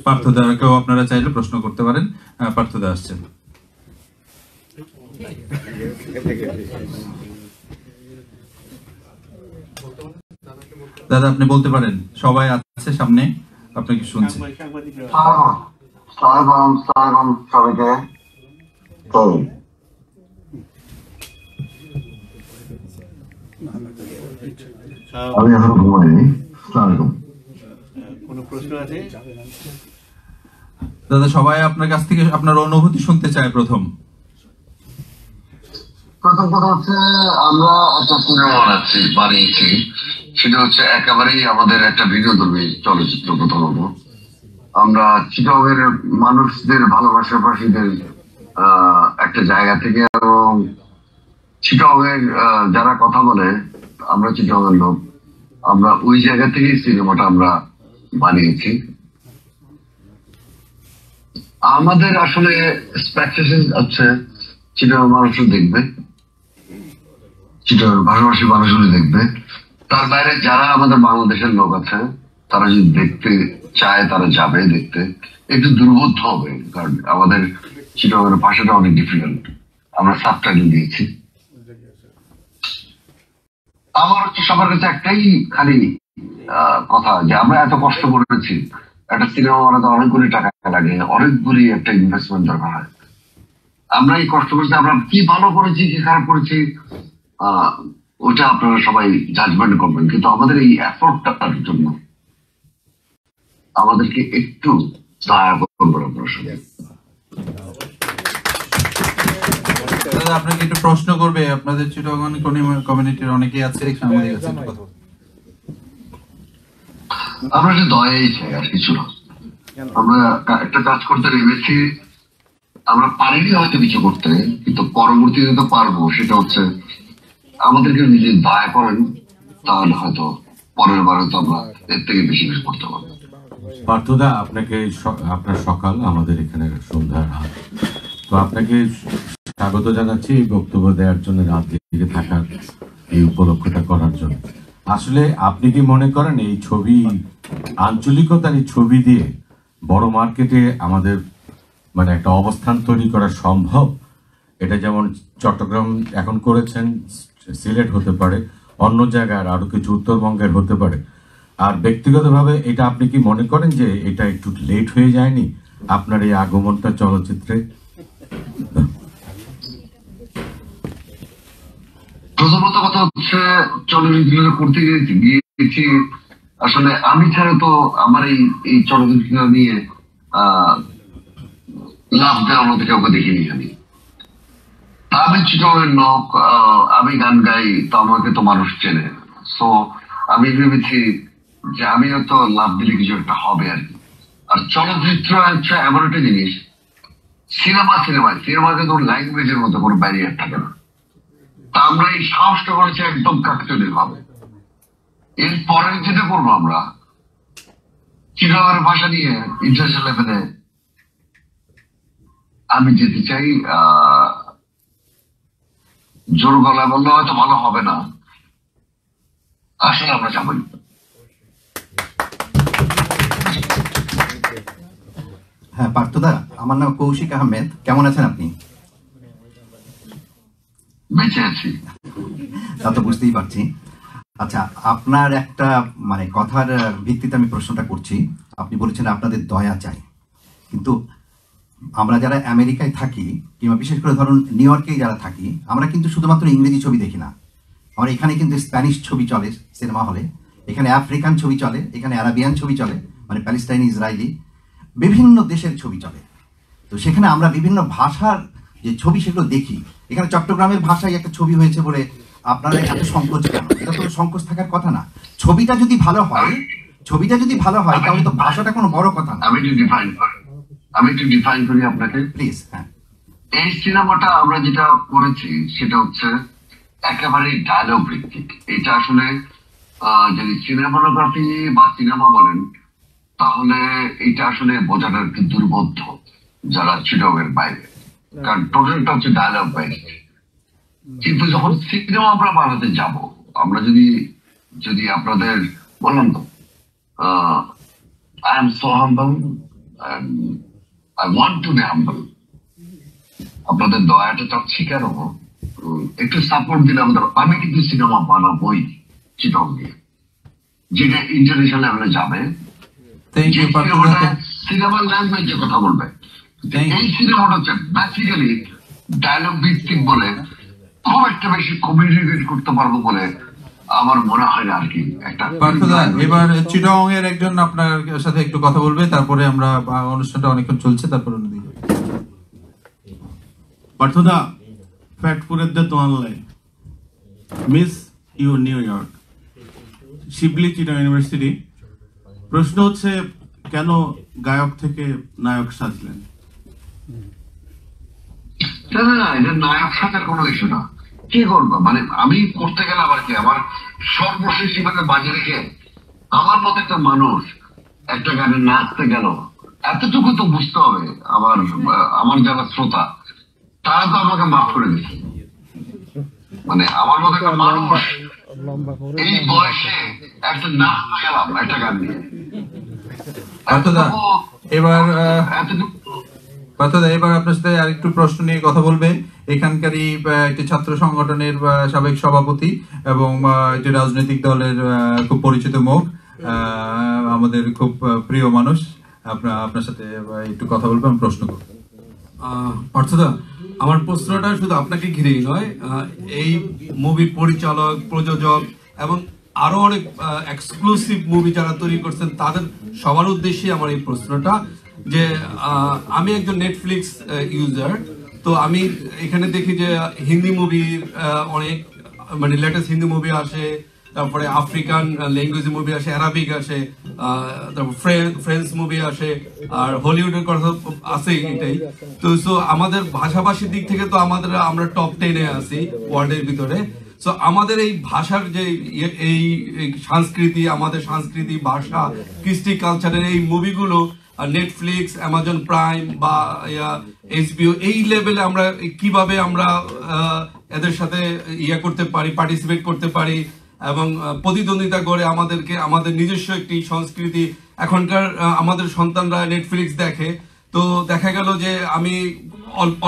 পার্থদাকেও আপনারা চাইলে প্রশ্ন করতে পারেন। পার্থদা আসছেন। দাদা আপনি বলতে পারেন, সবাই আছে সামনে, আপনাকে শুনছি। সবাইকে আমি এখনো ঘুমাইনি। কোনো প্রশ্ন আছে? দাদা সবাই আপনার কাছ থেকে আপনার অনুভূতি শুনতে চায়। প্রথম কথা হচ্ছে আমরা একটা সিনেমা বানিয়েছি, সেটা হচ্ছে একেবারেই আমাদের একটা বিনোদনী চলচ্চিত্র। প্রথমত আমরা চিটাগংয়ের মানুষদের ভালোবাসাবাসীদের একটা জায়গা থেকে, এবং চিটাগংয়ের যারা কথা বলে, আমরা চিটাগংয়ের লোক, আমরা ওই জায়গা থেকেই সিনেমাটা আমরা বানিয়েছি। আমাদের আসলে এক্সপেকটেশন আছে চিটাগং মানুষও দেখবে, চিটাগং ভাষাভাষী মানুষগুলো দেখবে। তার বাইরে যারা আমাদের বাংলাদেশের লোক আছে তারা যদি দেখতে চায় তারা যাবে দেখতে। একটু দুর্বোধ্য হবে কারণ আমাদের চিটাগংয়ের ভাষাটা অনেক ডিফিকাল্ট। আমরা সাবটাইটেল দিয়েছি। আমার হচ্ছে সবার কাছে একটাই খালি কথা যে আমরা এত কষ্ট করেছি, একটা সিনেমা বানাতে অনেক কোটি টাকা লাগে, অনেকগুলি একটা ইনভেস্টমেন্ট দরকার হয়। আমরা এই কষ্ট করেছি, আমরা কি ভালো করেছি কি খারাপ করেছি ওটা আপনারা সবাই জাজমেন্ট করবেন, কিন্তু আমাদের এই এফোর্টটার জন্য আমাদেরকে একটু দয়া করবেন আপনার সঙ্গে। আপনাকে একটু প্রশ্ন করবে, আপনাদের চিটাগং কমিউনিটির অনেকেই আছে আমাদের কাছে একটু কথা বলতে। আমরা যে দয়াই চাই আর কিছু না। আমরা একটা কাজ করতে নেমেছি, আমরা পারিনি হয়তো কিছু করতে, কিন্তু পরবর্তীতে তো পারবো। সেটা হচ্ছে আমাদেরকে যদি দয়া করেন তাহলে হয়তো পরের বার হয়তো আমরা এর থেকে বেশি কিছু করতে পারবো। পার্থদা, আপনাকে আপনার সকাল, আমাদের এখানে সন্ধ্যার রাত, তো আপনাকে স্বাগত জানাচ্ছি এই বক্তব্য দেওয়ার জন্য, রাত জেগে থাকার এই উপলক্ষটা করার জন্য। আসলে আপনি কি মনে করেন এই ছবি, আঞ্চলিকতার এই ছবি দিয়ে বড় মার্কেটে আমাদের মানে একটা অবস্থান তৈরি করা সম্ভব? এটা যেমন চট্টগ্রাম এখন করেছেন, সিলেট হতে পারে, অন্য জায়গার আরো কিছু উত্তরবঙ্গের হতে পারে। আর ব্যক্তিগতভাবে এটা আপনি কি মনে করেন যে এটা একটু লেট হয়ে যায়নি আপনার এই আগমনটা চলচ্চিত্রে? প্রথমত কথা হচ্ছে চলচ্চিত্র করতে গিয়েছি, আসলে আমি ছাড়া তো আমার এই চলচ্চিত্র নিয়ে লাভ দেওয়ার মতো কাউকে দেখিনি। আমি চিটগের লোক, আমি গান গাই, তো আমাকে তো মানুষ চেনে। সো আমি ভেবেছি যে আমি হয়তো লাভ দিলে কিছু একটা হবে আর কি। আর চলচ্চিত্র হচ্ছে এমন একটা জিনিস, সিনেমাতে তো ল্যাঙ্গুয়েজের মতো কোনো ব্যারিয়ার থাকে না। তা আমরা এই সাহসটা করেছি একদম কাকতালীয় ভাবে। এরপরে যেটা করবো আমরা চিটগের ভাষা নিয়ে ইন্টারন্যাশনাল লেভেলে আমি যেতে চাই। জোর গলায় বললে হয়তো ভালো হবে না, আসলে আমরা যাবই। হ্যাঁ পার্থদা, আমার নাম কৌশিক আহমেদ, কেমন আছেন আপনি? বেঁচে আছি, তা তো বুঝতেই পারছি। আচ্ছা, আপনার একটা মানে কথার ভিত্তিতে আমি প্রশ্নটা করছি। আপনি বলেছেন আপনাদের দয়া চাই, কিন্তু আমরা যারা আমেরিকায় থাকি কিংবা বিশেষ করে ধরুন নিউ ইয়র্কে যারা থাকি, আমরা কিন্তু শুধুমাত্র ইংরেজি ছবি দেখি না। আমরা এখানে কিন্তু স্প্যানিশ ছবি চলে সিনেমা হলে, এখানে আফ্রিকান ছবি চলে, এখানে আরাবিয়ান ছবি চলে, মানে প্যালেস্টাইনি, ইসরায়েলি, বিভিন্ন দেশের ছবি চলে। তো সেখানে আমরা বিভিন্ন ভাষার যে ছবি সেগুলো দেখি। এখানে চট্টগ্রামের ভাষায় একটা ছবি হয়েছে বলে আপনারা এত সংকোচ কেন? এটা তো সংকোচ থাকার কথা না। ছবিটা যদি ভালো হয় তাহলে তো ভাষাটা কোনো বড় কথা না। আমি একটু ডিফাইন করি আপনাকে প্লিজ। হ্যাঁ, এই সিনেমাটা আমরা যেটা করেছি সেটা হচ্ছে একেবারে ডায়লগ ভিত্তিক। এটা আসলে যদি সিনেমাটোগ্রাফি বা সিনেমা বলেন তাহলে এটা আসলে বোঝাটা একটু দুর্বোধ্য যারা চিটগের বাইরে, কারণ টোটালটা হচ্ছে ডায়লগ বেসড। কিন্তু যখন সিনেমা আমরা বানাতে যাব, আমরা যদি আপনাদের বললাম তো I am so humble, I want to be humble. আপনাদের দয়াটা চাচ্ছি কেন, একটু সাপোর্ট দিলে আমি কিন্তু সিনেমা বানাবোই চিটগং দিয়ে, যেটা ইন্টারন্যাশনাল লেভেলে যাবে, সিনেমার ল্যাঙ্গুয়েজে কথা বলবে। এই সিনেমাটা হচ্ছে বেসিক্যালি ডায়লগ ভিত্তিক বলে খুব একটা বেশি কমিউনিকেট করতে পারবো বলে আমার মনে হয় না আর কি। একটা পার্থদা, এবার চিটগং এর একজন আপনার সাথে একটু কথা বলবে, তারপরে আমরা অনুষ্ঠানটা অনেকক্ষণ চলছে, তারপরে অন্যদিকে। পার্থদা, ফ্যাক্টপুরের দে তোমার লাই miss you New York, Shibli Chittagong university. প্রশ্ন হচ্ছে কেন গায়ক থেকে নায়ক সাজলেন? না, এটা নায়ক সাজার কোনো ইস্যু না। কি করবো, মানে আমি করতে গেলে আবার কি, আমার সর্বশেষ মানে বাজে রেখে আমার মতো একটা মানুষ একটা গানে নাচতে গেল, এতটুকু তো বুঝতে হবে। আমার যারা শ্রোতা তারা তো আমাকে মাফ করে দিচ্ছে। মানে আমার মতো একটা মানুষ এই বয়সে একটা নাচ গেলাম একটা গান নিয়ে। এবার আপনার সাথে আরেকটু প্রশ্ন নিয়ে কথা বলবে এখানকারই একটি ছাত্র সংগঠনের সাবেক সভাপতি এবং একটি রাজনৈতিক দলের খুব পরিচিত মুখ, আমাদের খুব প্রিয় মানুষ। আপনার সাথে একটু কথা বলবো, আমি প্রশ্ন করবো। পার্থদা, আমার প্রশ্নটা শুধু আপনাকে ঘিরেই নয়, এই মুভির পরিচালক, প্রযোজক এবং আরো অনেক এক্সক্লুসিভ মুভি যারা তৈরি করছেন তাদের সবার উদ্দেশ্যে আমার এই প্রশ্নটা। যে আমি একজন নেটফ্লিক্স ইউজার, তো আমি এখানে দেখি যে হিন্দি মুভির অনেক মানে লেটেস্ট হিন্দি মুভি আসে, তারপরে আফ্রিকান ল্যাঙ্গুয়েজ মুভি আসে, অ্যারাবিক আসে, তারপর ফ্রেঞ্চ মুভি আসে, আর হলিউডের কথা আছেই এটাই। তো সো আমাদের ভাষাভাষীর দিক থেকে তো আমরা টপ 10-এ আছি ওয়ার্ল্ডের ভিতরে। সো আমাদের এই ভাষার যে এই সংস্কৃতি, আমাদের সংস্কৃতি, ভাষা, কৃষ্টি, কালচারের এই মুভিগুলো নেটফ্লিক্স, অ্যামাজন প্রাইম বা HBO এই লেভেলে আমরা কিভাবে আমরা এদের সাথে করতে পারি, পার্টিসিপেট করতে পারি এবং প্রতিদ্বন্দ্বিতা করে আমাদের নিজস্ব একটি সংস্কৃতি। এখনকার আমাদের সন্তানরা নেটফ্লিক্স দেখে, তো দেখা গেল যে আমি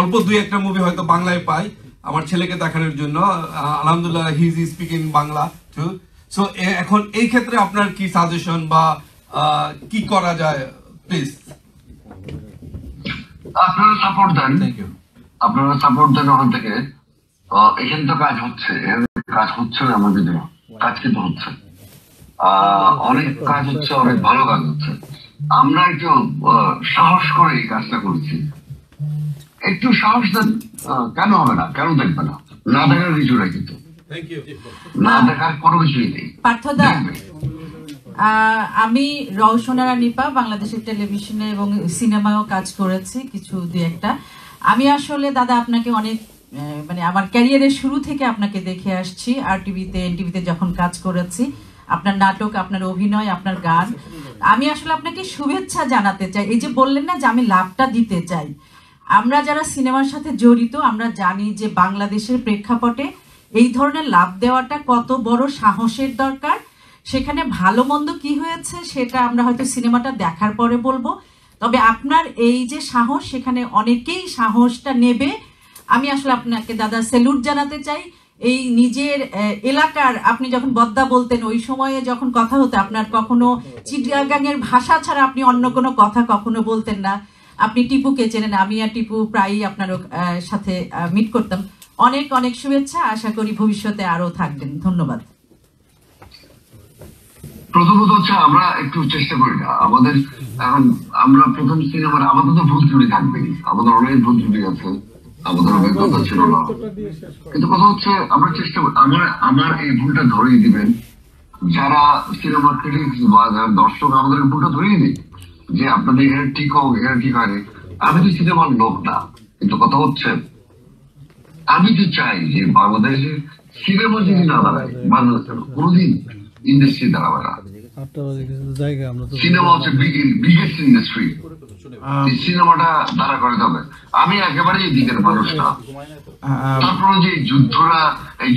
অল্প 2-1টা মুভি হয়তো বাংলায় পাই আমার ছেলেকে দেখানোর জন্য। আলহামদুলিল্লাহ he is speaking Bangla too. So এখন এই ক্ষেত্রে আপনার কি সাজেশন বা কি করা যায় প্লিজ? আপনারা সাপোর্ট দেন, আপনারা সাপোর্ট দেন ওখান থেকে। এখানে তো কাজ হচ্ছে না আমাদের জন্য, কাজ কিন্তু হচ্ছে, অনেক কাজ হচ্ছে, অনেক ভালো কাজ হচ্ছে। আমরা একটু সাহস করে এই কাজটা করেছি, একটু সাহস দেন। কেন হবে না, কেন দেখবে না? না দেখার কিছু নাই, কিন্তু না দেখার কোনো কিছুই নেই। পার্থদা, আমি রওশনারা নিপা বাংলাদেশের টেলিভিশনে এবং সিনেমায়ও কাজ করেছি কিছু 2-1টা। আমি আসলে দাদা আপনাকে অনেক মানে আমার ক্যারিয়ারের শুরু থেকে আপনাকে দেখে আসছি, RTV-তে, NTV-তে যখন কাজ করেছি, আপনার নাটক, আপনার অভিনয়, আপনার গান। আমি আসলে আপনাকে শুভেচ্ছা জানাতে চাই। এই যে বললেন না যে আমি লাভটা দিতে চাই, আমরা যারা সিনেমার সাথে জড়িত আমরা জানি যে বাংলাদেশের প্রেক্ষাপটে এই ধরনের লাভ দেওয়াটা কত বড় সাহসের দরকার। সেখানে ভালো মন্দ কি হয়েছে সেটা আমরা হয়তো সিনেমাটা দেখার পরে বলবো, তবে আপনার এই যে সাহস, সেখানে অনেকেই সাহসটা নেবে। আমি আসলে আপনাকে দাদা স্যালুট জানাতে চাই। এই নিজের এলাকার, আপনি যখন বদ্দা বলতেন ওই সময়ে যখন কথা হতো, আপনার কখনো চিটাগাংয়ের ভাষা ছাড়া আপনি অন্য কোনো কথা কখনো বলতেন না। আপনি টিপুকে চেনেন, আমি আর টিপু প্রায়ই আপনার সাথে মিট করতাম। অনেক অনেক শুভেচ্ছা, আশা করি ভবিষ্যতে আরো থাকবেন। ধন্যবাদ। প্রথমত হচ্ছে আমরা একটু চেষ্টা করি না, আমাদের এখন আমরা প্রথম সিনেমার আমাদের তো ভুল ত্রুটি থাকবেই, আমাদের অনেক ভুল ত্রুটি আছে, আমাদের অভিজ্ঞতা ছিল না, কিন্তু কথা হচ্ছে আমরা চেষ্টা করি। আমার এই ভুলটা ধরিয়ে দিবেন যারা সিনেমা ক্রিটিক্স বা যারা দর্শক, আমাদের ভুলটা ধরিয়ে দিই যে আপনাদের এখানে ঠিক হোক, এখানে ঠিক হয়নি। আমি তো সিনেমার লোক না, কিন্তু কথা হচ্ছে আমি তো চাই যে বাংলাদেশে সিনেমা যদি না দাঁড়ায়, বাংলাদেশের কোনোদিন ইন্ডাস্ট্রি দাঁড়াবে না। সিনেমা হচ্ছে বিগেস্ট ইন্ডাস্ট্রি, সিনেমাটা দাঁড়া করে হবে। আমি একেবারে এই দিকের মানুষ না। তারপরে যে এই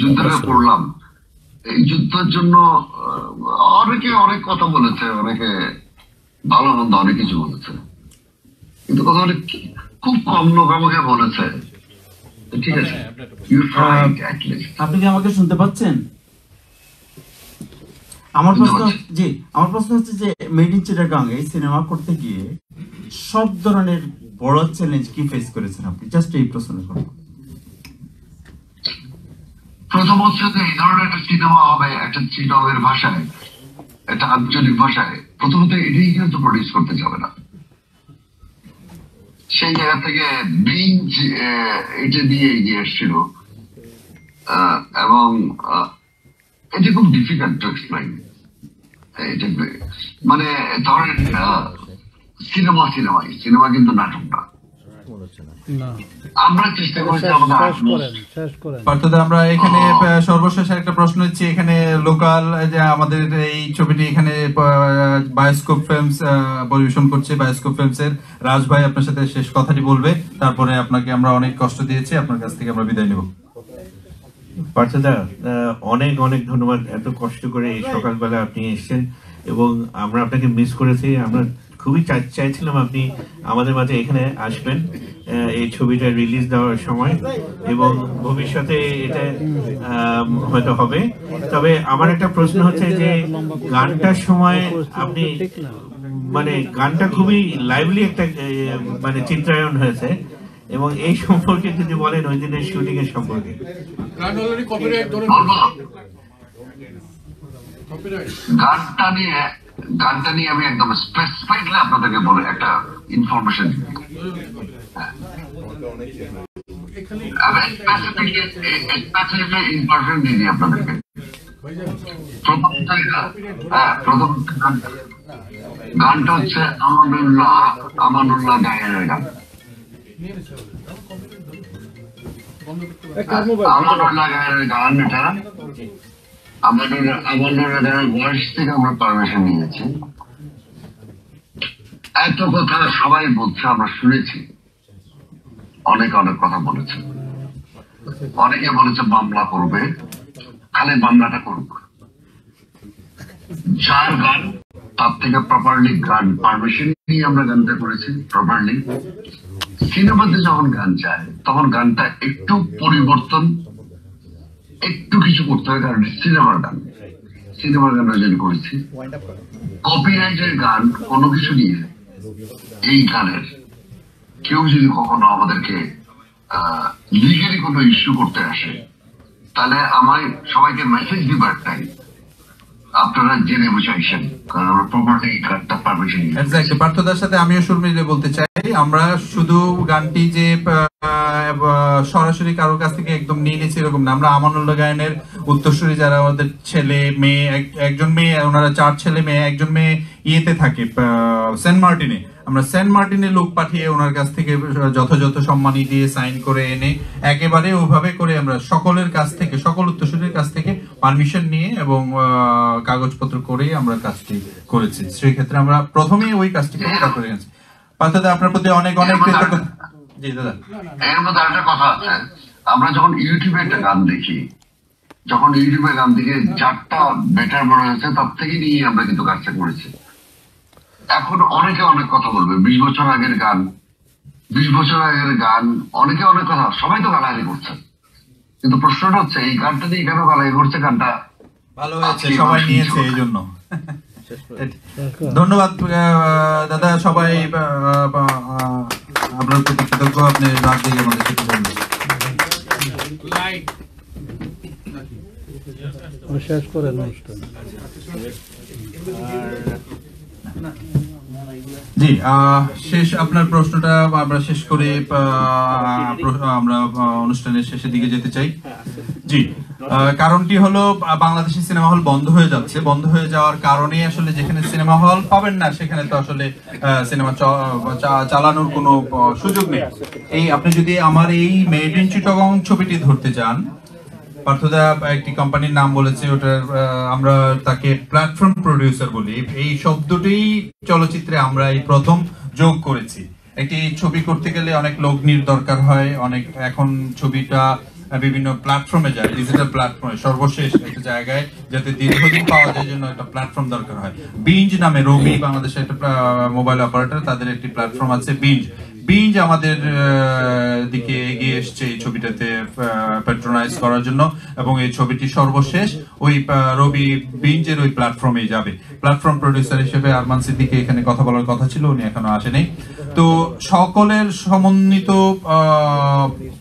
যুদ্ধটা করলাম, এই যুদ্ধের জন্য অনেকে অনেক কথা বলেছে, অনেকে ভালো মন্দ অনেক কিছু বলেছে, কিন্তু কথা হলে খুব কম লোক আমাকে বলেছে ঠিক আছে। আপনি কি আমাকে শুনতে পাচ্ছেন? আমার প্রশ্ন হচ্ছে যে মেড ইন চিটাগাং এই সিনেমা করতে গিয়ে সব ধরনের বড় চ্যালেঞ্জ কি ফেস করেছেন আপনি? জাস্ট এই প্রশ্নের জন্য। প্রথম হচ্ছে যে এই ধরনের একটা সিনেমা হবে একটা চিটাগের ভাষায়, একটা আঞ্চলিক ভাষায়, প্রথমত এটাই কিন্তু প্রডিউস করতে যাবে না। সেই জায়গা থেকে ব্রিঞ্জ এটা দিয়ে এগিয়ে এসেছিল, এবং এটা খুব ডিফিকাল্ট টু এক্সপ্লেইন। মানে ধরেন সিনেমা কিন্তু নাটক না। আমরা চেষ্টা করেছি পার্থদা, আমরা এখানে সর্বশেষ একটা প্রশ্ন হচ্ছে, এখানে লোকাল যে আমাদের এই ছবিটি এখানে বায়োস্কোপ ফিল্মস পরিবেশন করছে, বায়োস্কোপ ফিল্মস এর রাজ ভাই আপনার সাথে শেষ কথাটি বলবে, তারপরে আপনাকে আমরা অনেক কষ্ট দিয়েছি, আপনার কাছ থেকে আমরা বিদায় নেব। পার্থদা, অনেক অনেক ধন্যবাদ, এত কষ্ট করে এই সকালবেলা আপনি এসেছেন এবং আমরা আপনাকে মিস করেছি। আমরা খুবই চাইছিলাম আপনি আমাদের মাঝে এখানে আসবেন এই ছবিটা রিলিজ দেওয়ার সময়, এবং ভবিষ্যতে এটা হয়তো হবে। তবে আমার একটা প্রশ্ন হচ্ছে যে গানটার সময় আপনি মানে গানটা খুবই লাইভলি একটা মানে চিত্রায়ন হয়েছে, এবং এই সম্পর্কে যদি বলেন ওই দিনের শুটিং এর সম্পর্কে। গানটা নিয়ে আমি একদম স্পেসিফিকলি আপনাদেরকে বলে একটা ইনফরমেশন দিবে। ইনফরমেশন দিয়ে দিই আপনাদেরকে। প্রথম গানটা হচ্ছে আমানুল্লাহ গায়ের গান। আমানুল্লাহ গায়ের গান এটা আমানুল্লাহ গায়ের ভয়েস থেকে আমরা পারমিশন নিয়েছি। এত কথা সবাই বলছে, আমরা শুনেছি, অনেক অনেক কথা বলেছে। অনেকে বলেছে মামলা করবে, খালি মামলাটা করুক। যার গান তার থেকে প্রপারলি গান পারমিশন নিয়ে আমরা গানটা করেছি প্রপারলি। সিনেমাতে যখন গান চায় তখন গানটা একটু পরিবর্তন, একটু কিছু করতে হয়, কারণ সিনেমার গান যদি করেছি। কপিরাইটের গান কোনো কিছু নিয়ে এই গানের কেউ যদি কখনো আমাদেরকে লিগেলি কোনো ইস্যু করতে আসে, তাহলে আমায় সবাইকে মেসেজ দিবার টাইম আপনারা জেনে বুঝাইছেন, কারণ আমরা প্রপারলি গানটা পারমিশন নিই। এক্স্যাক্টলি, পার্থদার সাথে আমিও সুরমিলে বলতে চাই, আমরা শুধু গানটি যে সরাসরি কারোর কাছ থেকে একদম নিয়ে নিয়েছি এরকম না। আমরা আমানুল্লাহ গায়নের উত্তরসূরি যারা আমাদের ছেলে মেয়ে, একজন মেয়ে, ওনারা 4 ছেলে মেয়ে, একজন মেয়ে ইয়েতে থাকে সেন্ট মার্টিনে। আমরা সেন্ট মার্টিনে লোক পাঠিয়ে ওনার কাছ থেকে যথাযথ সম্মানী দিয়ে সাইন করে এনে একেবারে ওইভাবে করে আমরা সকলের কাছ থেকে, সকল উত্তরসূরির কাছ থেকে পারমিশন নিয়ে এবং কাগজপত্র করে আমরা কাজটি করেছি। সেই ক্ষেত্রে আমরা প্রথমেই ওই কাজটি করে তারপরে গেছি। পার্থদা, আপনার প্রতি অনেক অনেক কৃতজ্ঞতা। জি দাদা। এর মধ্যে একটা কথা আছে, আমরা যখন ইউটিউবে একটা গান দেখি, যখন ইউটিউবে গান দেখে যারটা বেটার মনে হয়েছে তার থেকে নিয়ে আমরা কিন্তু কাজটা করেছি। এখন অনেকে অনেক কথা বলবে, 20 বছর আগের গান, 20 বছর আগের গান, অনেকে অনেক কথা, সবাই তো গালাগালি করছে, কিন্তু প্রশ্নটা হচ্ছে এই গানটা দিয়ে কেন গালাগালি করছে? গানটা ভালো হয়েছে, সবাই নিয়েছে, এই জন্য। ধন্যবাদ দাদা, সবাই আপনার প্রতি কৃতজ্ঞ, আপনি রাত দিকে আমাদের সাথে বলবেন। শেষ করেন অনুষ্ঠান। জি, শেষ আপনার প্রশ্নটা আমরা শেষ করে আমরা অনুষ্ঠানের শেষের দিকে যেতে চাই। জি, কারণটি হলো বাংলাদেশের সিনেমা হল বন্ধ হয়ে যাচ্ছে। বন্ধ হয়ে যাওয়ার কারণে আসলে যেখানে সিনেমা হল পাবেন না সেখানে তো আসলে সিনেমা চালানোর কোনো সুযোগ নেই। এই আপনি যদি আমার এই মেড ইন চিটাগং ছবিটি ধরতে চান, পার্থদা একটি কোম্পানির নাম বলেছে, ওটার আমরা তাকে প্ল্যাটফর্ম প্রডিউসার বলি। এই শব্দটি চলচ্চিত্রে আমরা এই প্রথম যোগ করেছি। একটি ছবি করতে গেলে অনেক লগ্নির দরকার হয়, অনেক, এখন ছবিটা বিভিন্ন প্ল্যাটফর্মে যায়, ডিজিটাল প্ল্যাটফর্মে সর্বশেষ একটা জায়গায় যাতে দীর্ঘদিন পাওয়া যায় জন্য একটা প্ল্যাটফর্ম দরকার হয়। বিঞ্জ নামে রবি বাংলাদেশের একটা মোবাইল অপারেটর, তাদের একটি প্ল্যাটফর্ম আছে বিঞ্জ আমাদের দিকে এগিয়ে এসছে এই ছবিটাতে প্যাট্রোনাইজ করার জন্য, এবং এই ছবিটি সর্বশেষ ওই রবি বিঞ্জের ওই প্ল্যাটফর্মেই যাবে। প্ল্যাটফর্ম প্রডিউসার হিসেবে আরমান সিদ্দিকী এখানে কথা বলার কথা ছিল, উনি এখনো আসেনি। তো সকলের সমন্বিত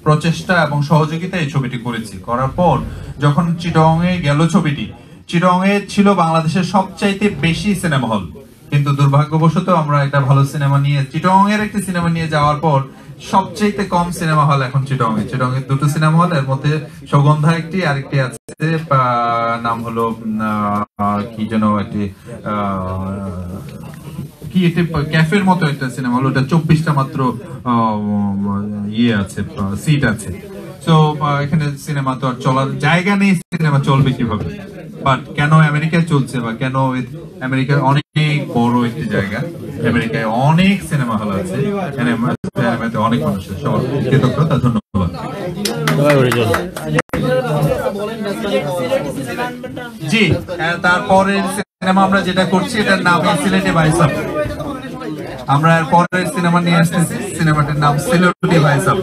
প্রচেষ্টা এবং সহযোগিতা এই ছবিটি করেছি। করার পর যখন চিটাগংয়ে গেল ছবিটি, চিটাগংয়ে ছিল বাংলাদেশের সবচাইতে বেশি সিনেমা হল, কিন্তু দুর্ভাগ্যবশত আমরা একটা ভালো সিনেমা নিয়ে, চিটাগং এর একটি সিনেমা নিয়ে যাওয়ার পর সবচেয়ে কম সিনেমা হল এখন চিটাগং এর 2টো সিনেমা হল, এর মধ্যে সগন্ধা একটি, আরেকটি আছে নাম হলো কি যেন একটি কি একটি ক্যাফের মতো একটা সিনেমা হল, ওটা 24টা মাত্র ইয়ে আছে, সিট আছে। তো এখানে সিনেমা তো আর চলার জায়গা নেই, সিনেমা চলবে কিভাবে? বাট কেন আমেরিকায় চলছে, বা কেন আমেরিকায় অনেক বড় একটি জায়গা, আমেরিকায় অনেক সিনেমা হল আছে, অনেক মানুষ আছে। সবার কৃতজ্ঞতা, ধন্যবাদ। জি, তারপরের সিনেমা আমরা যেটা করছি এটার নাম সিলেটি ভাইসাব। আমরা পরের সিনেমা নিয়ে আসতেছি, সিনেমাটার নাম সিলেটি ভাইসাব।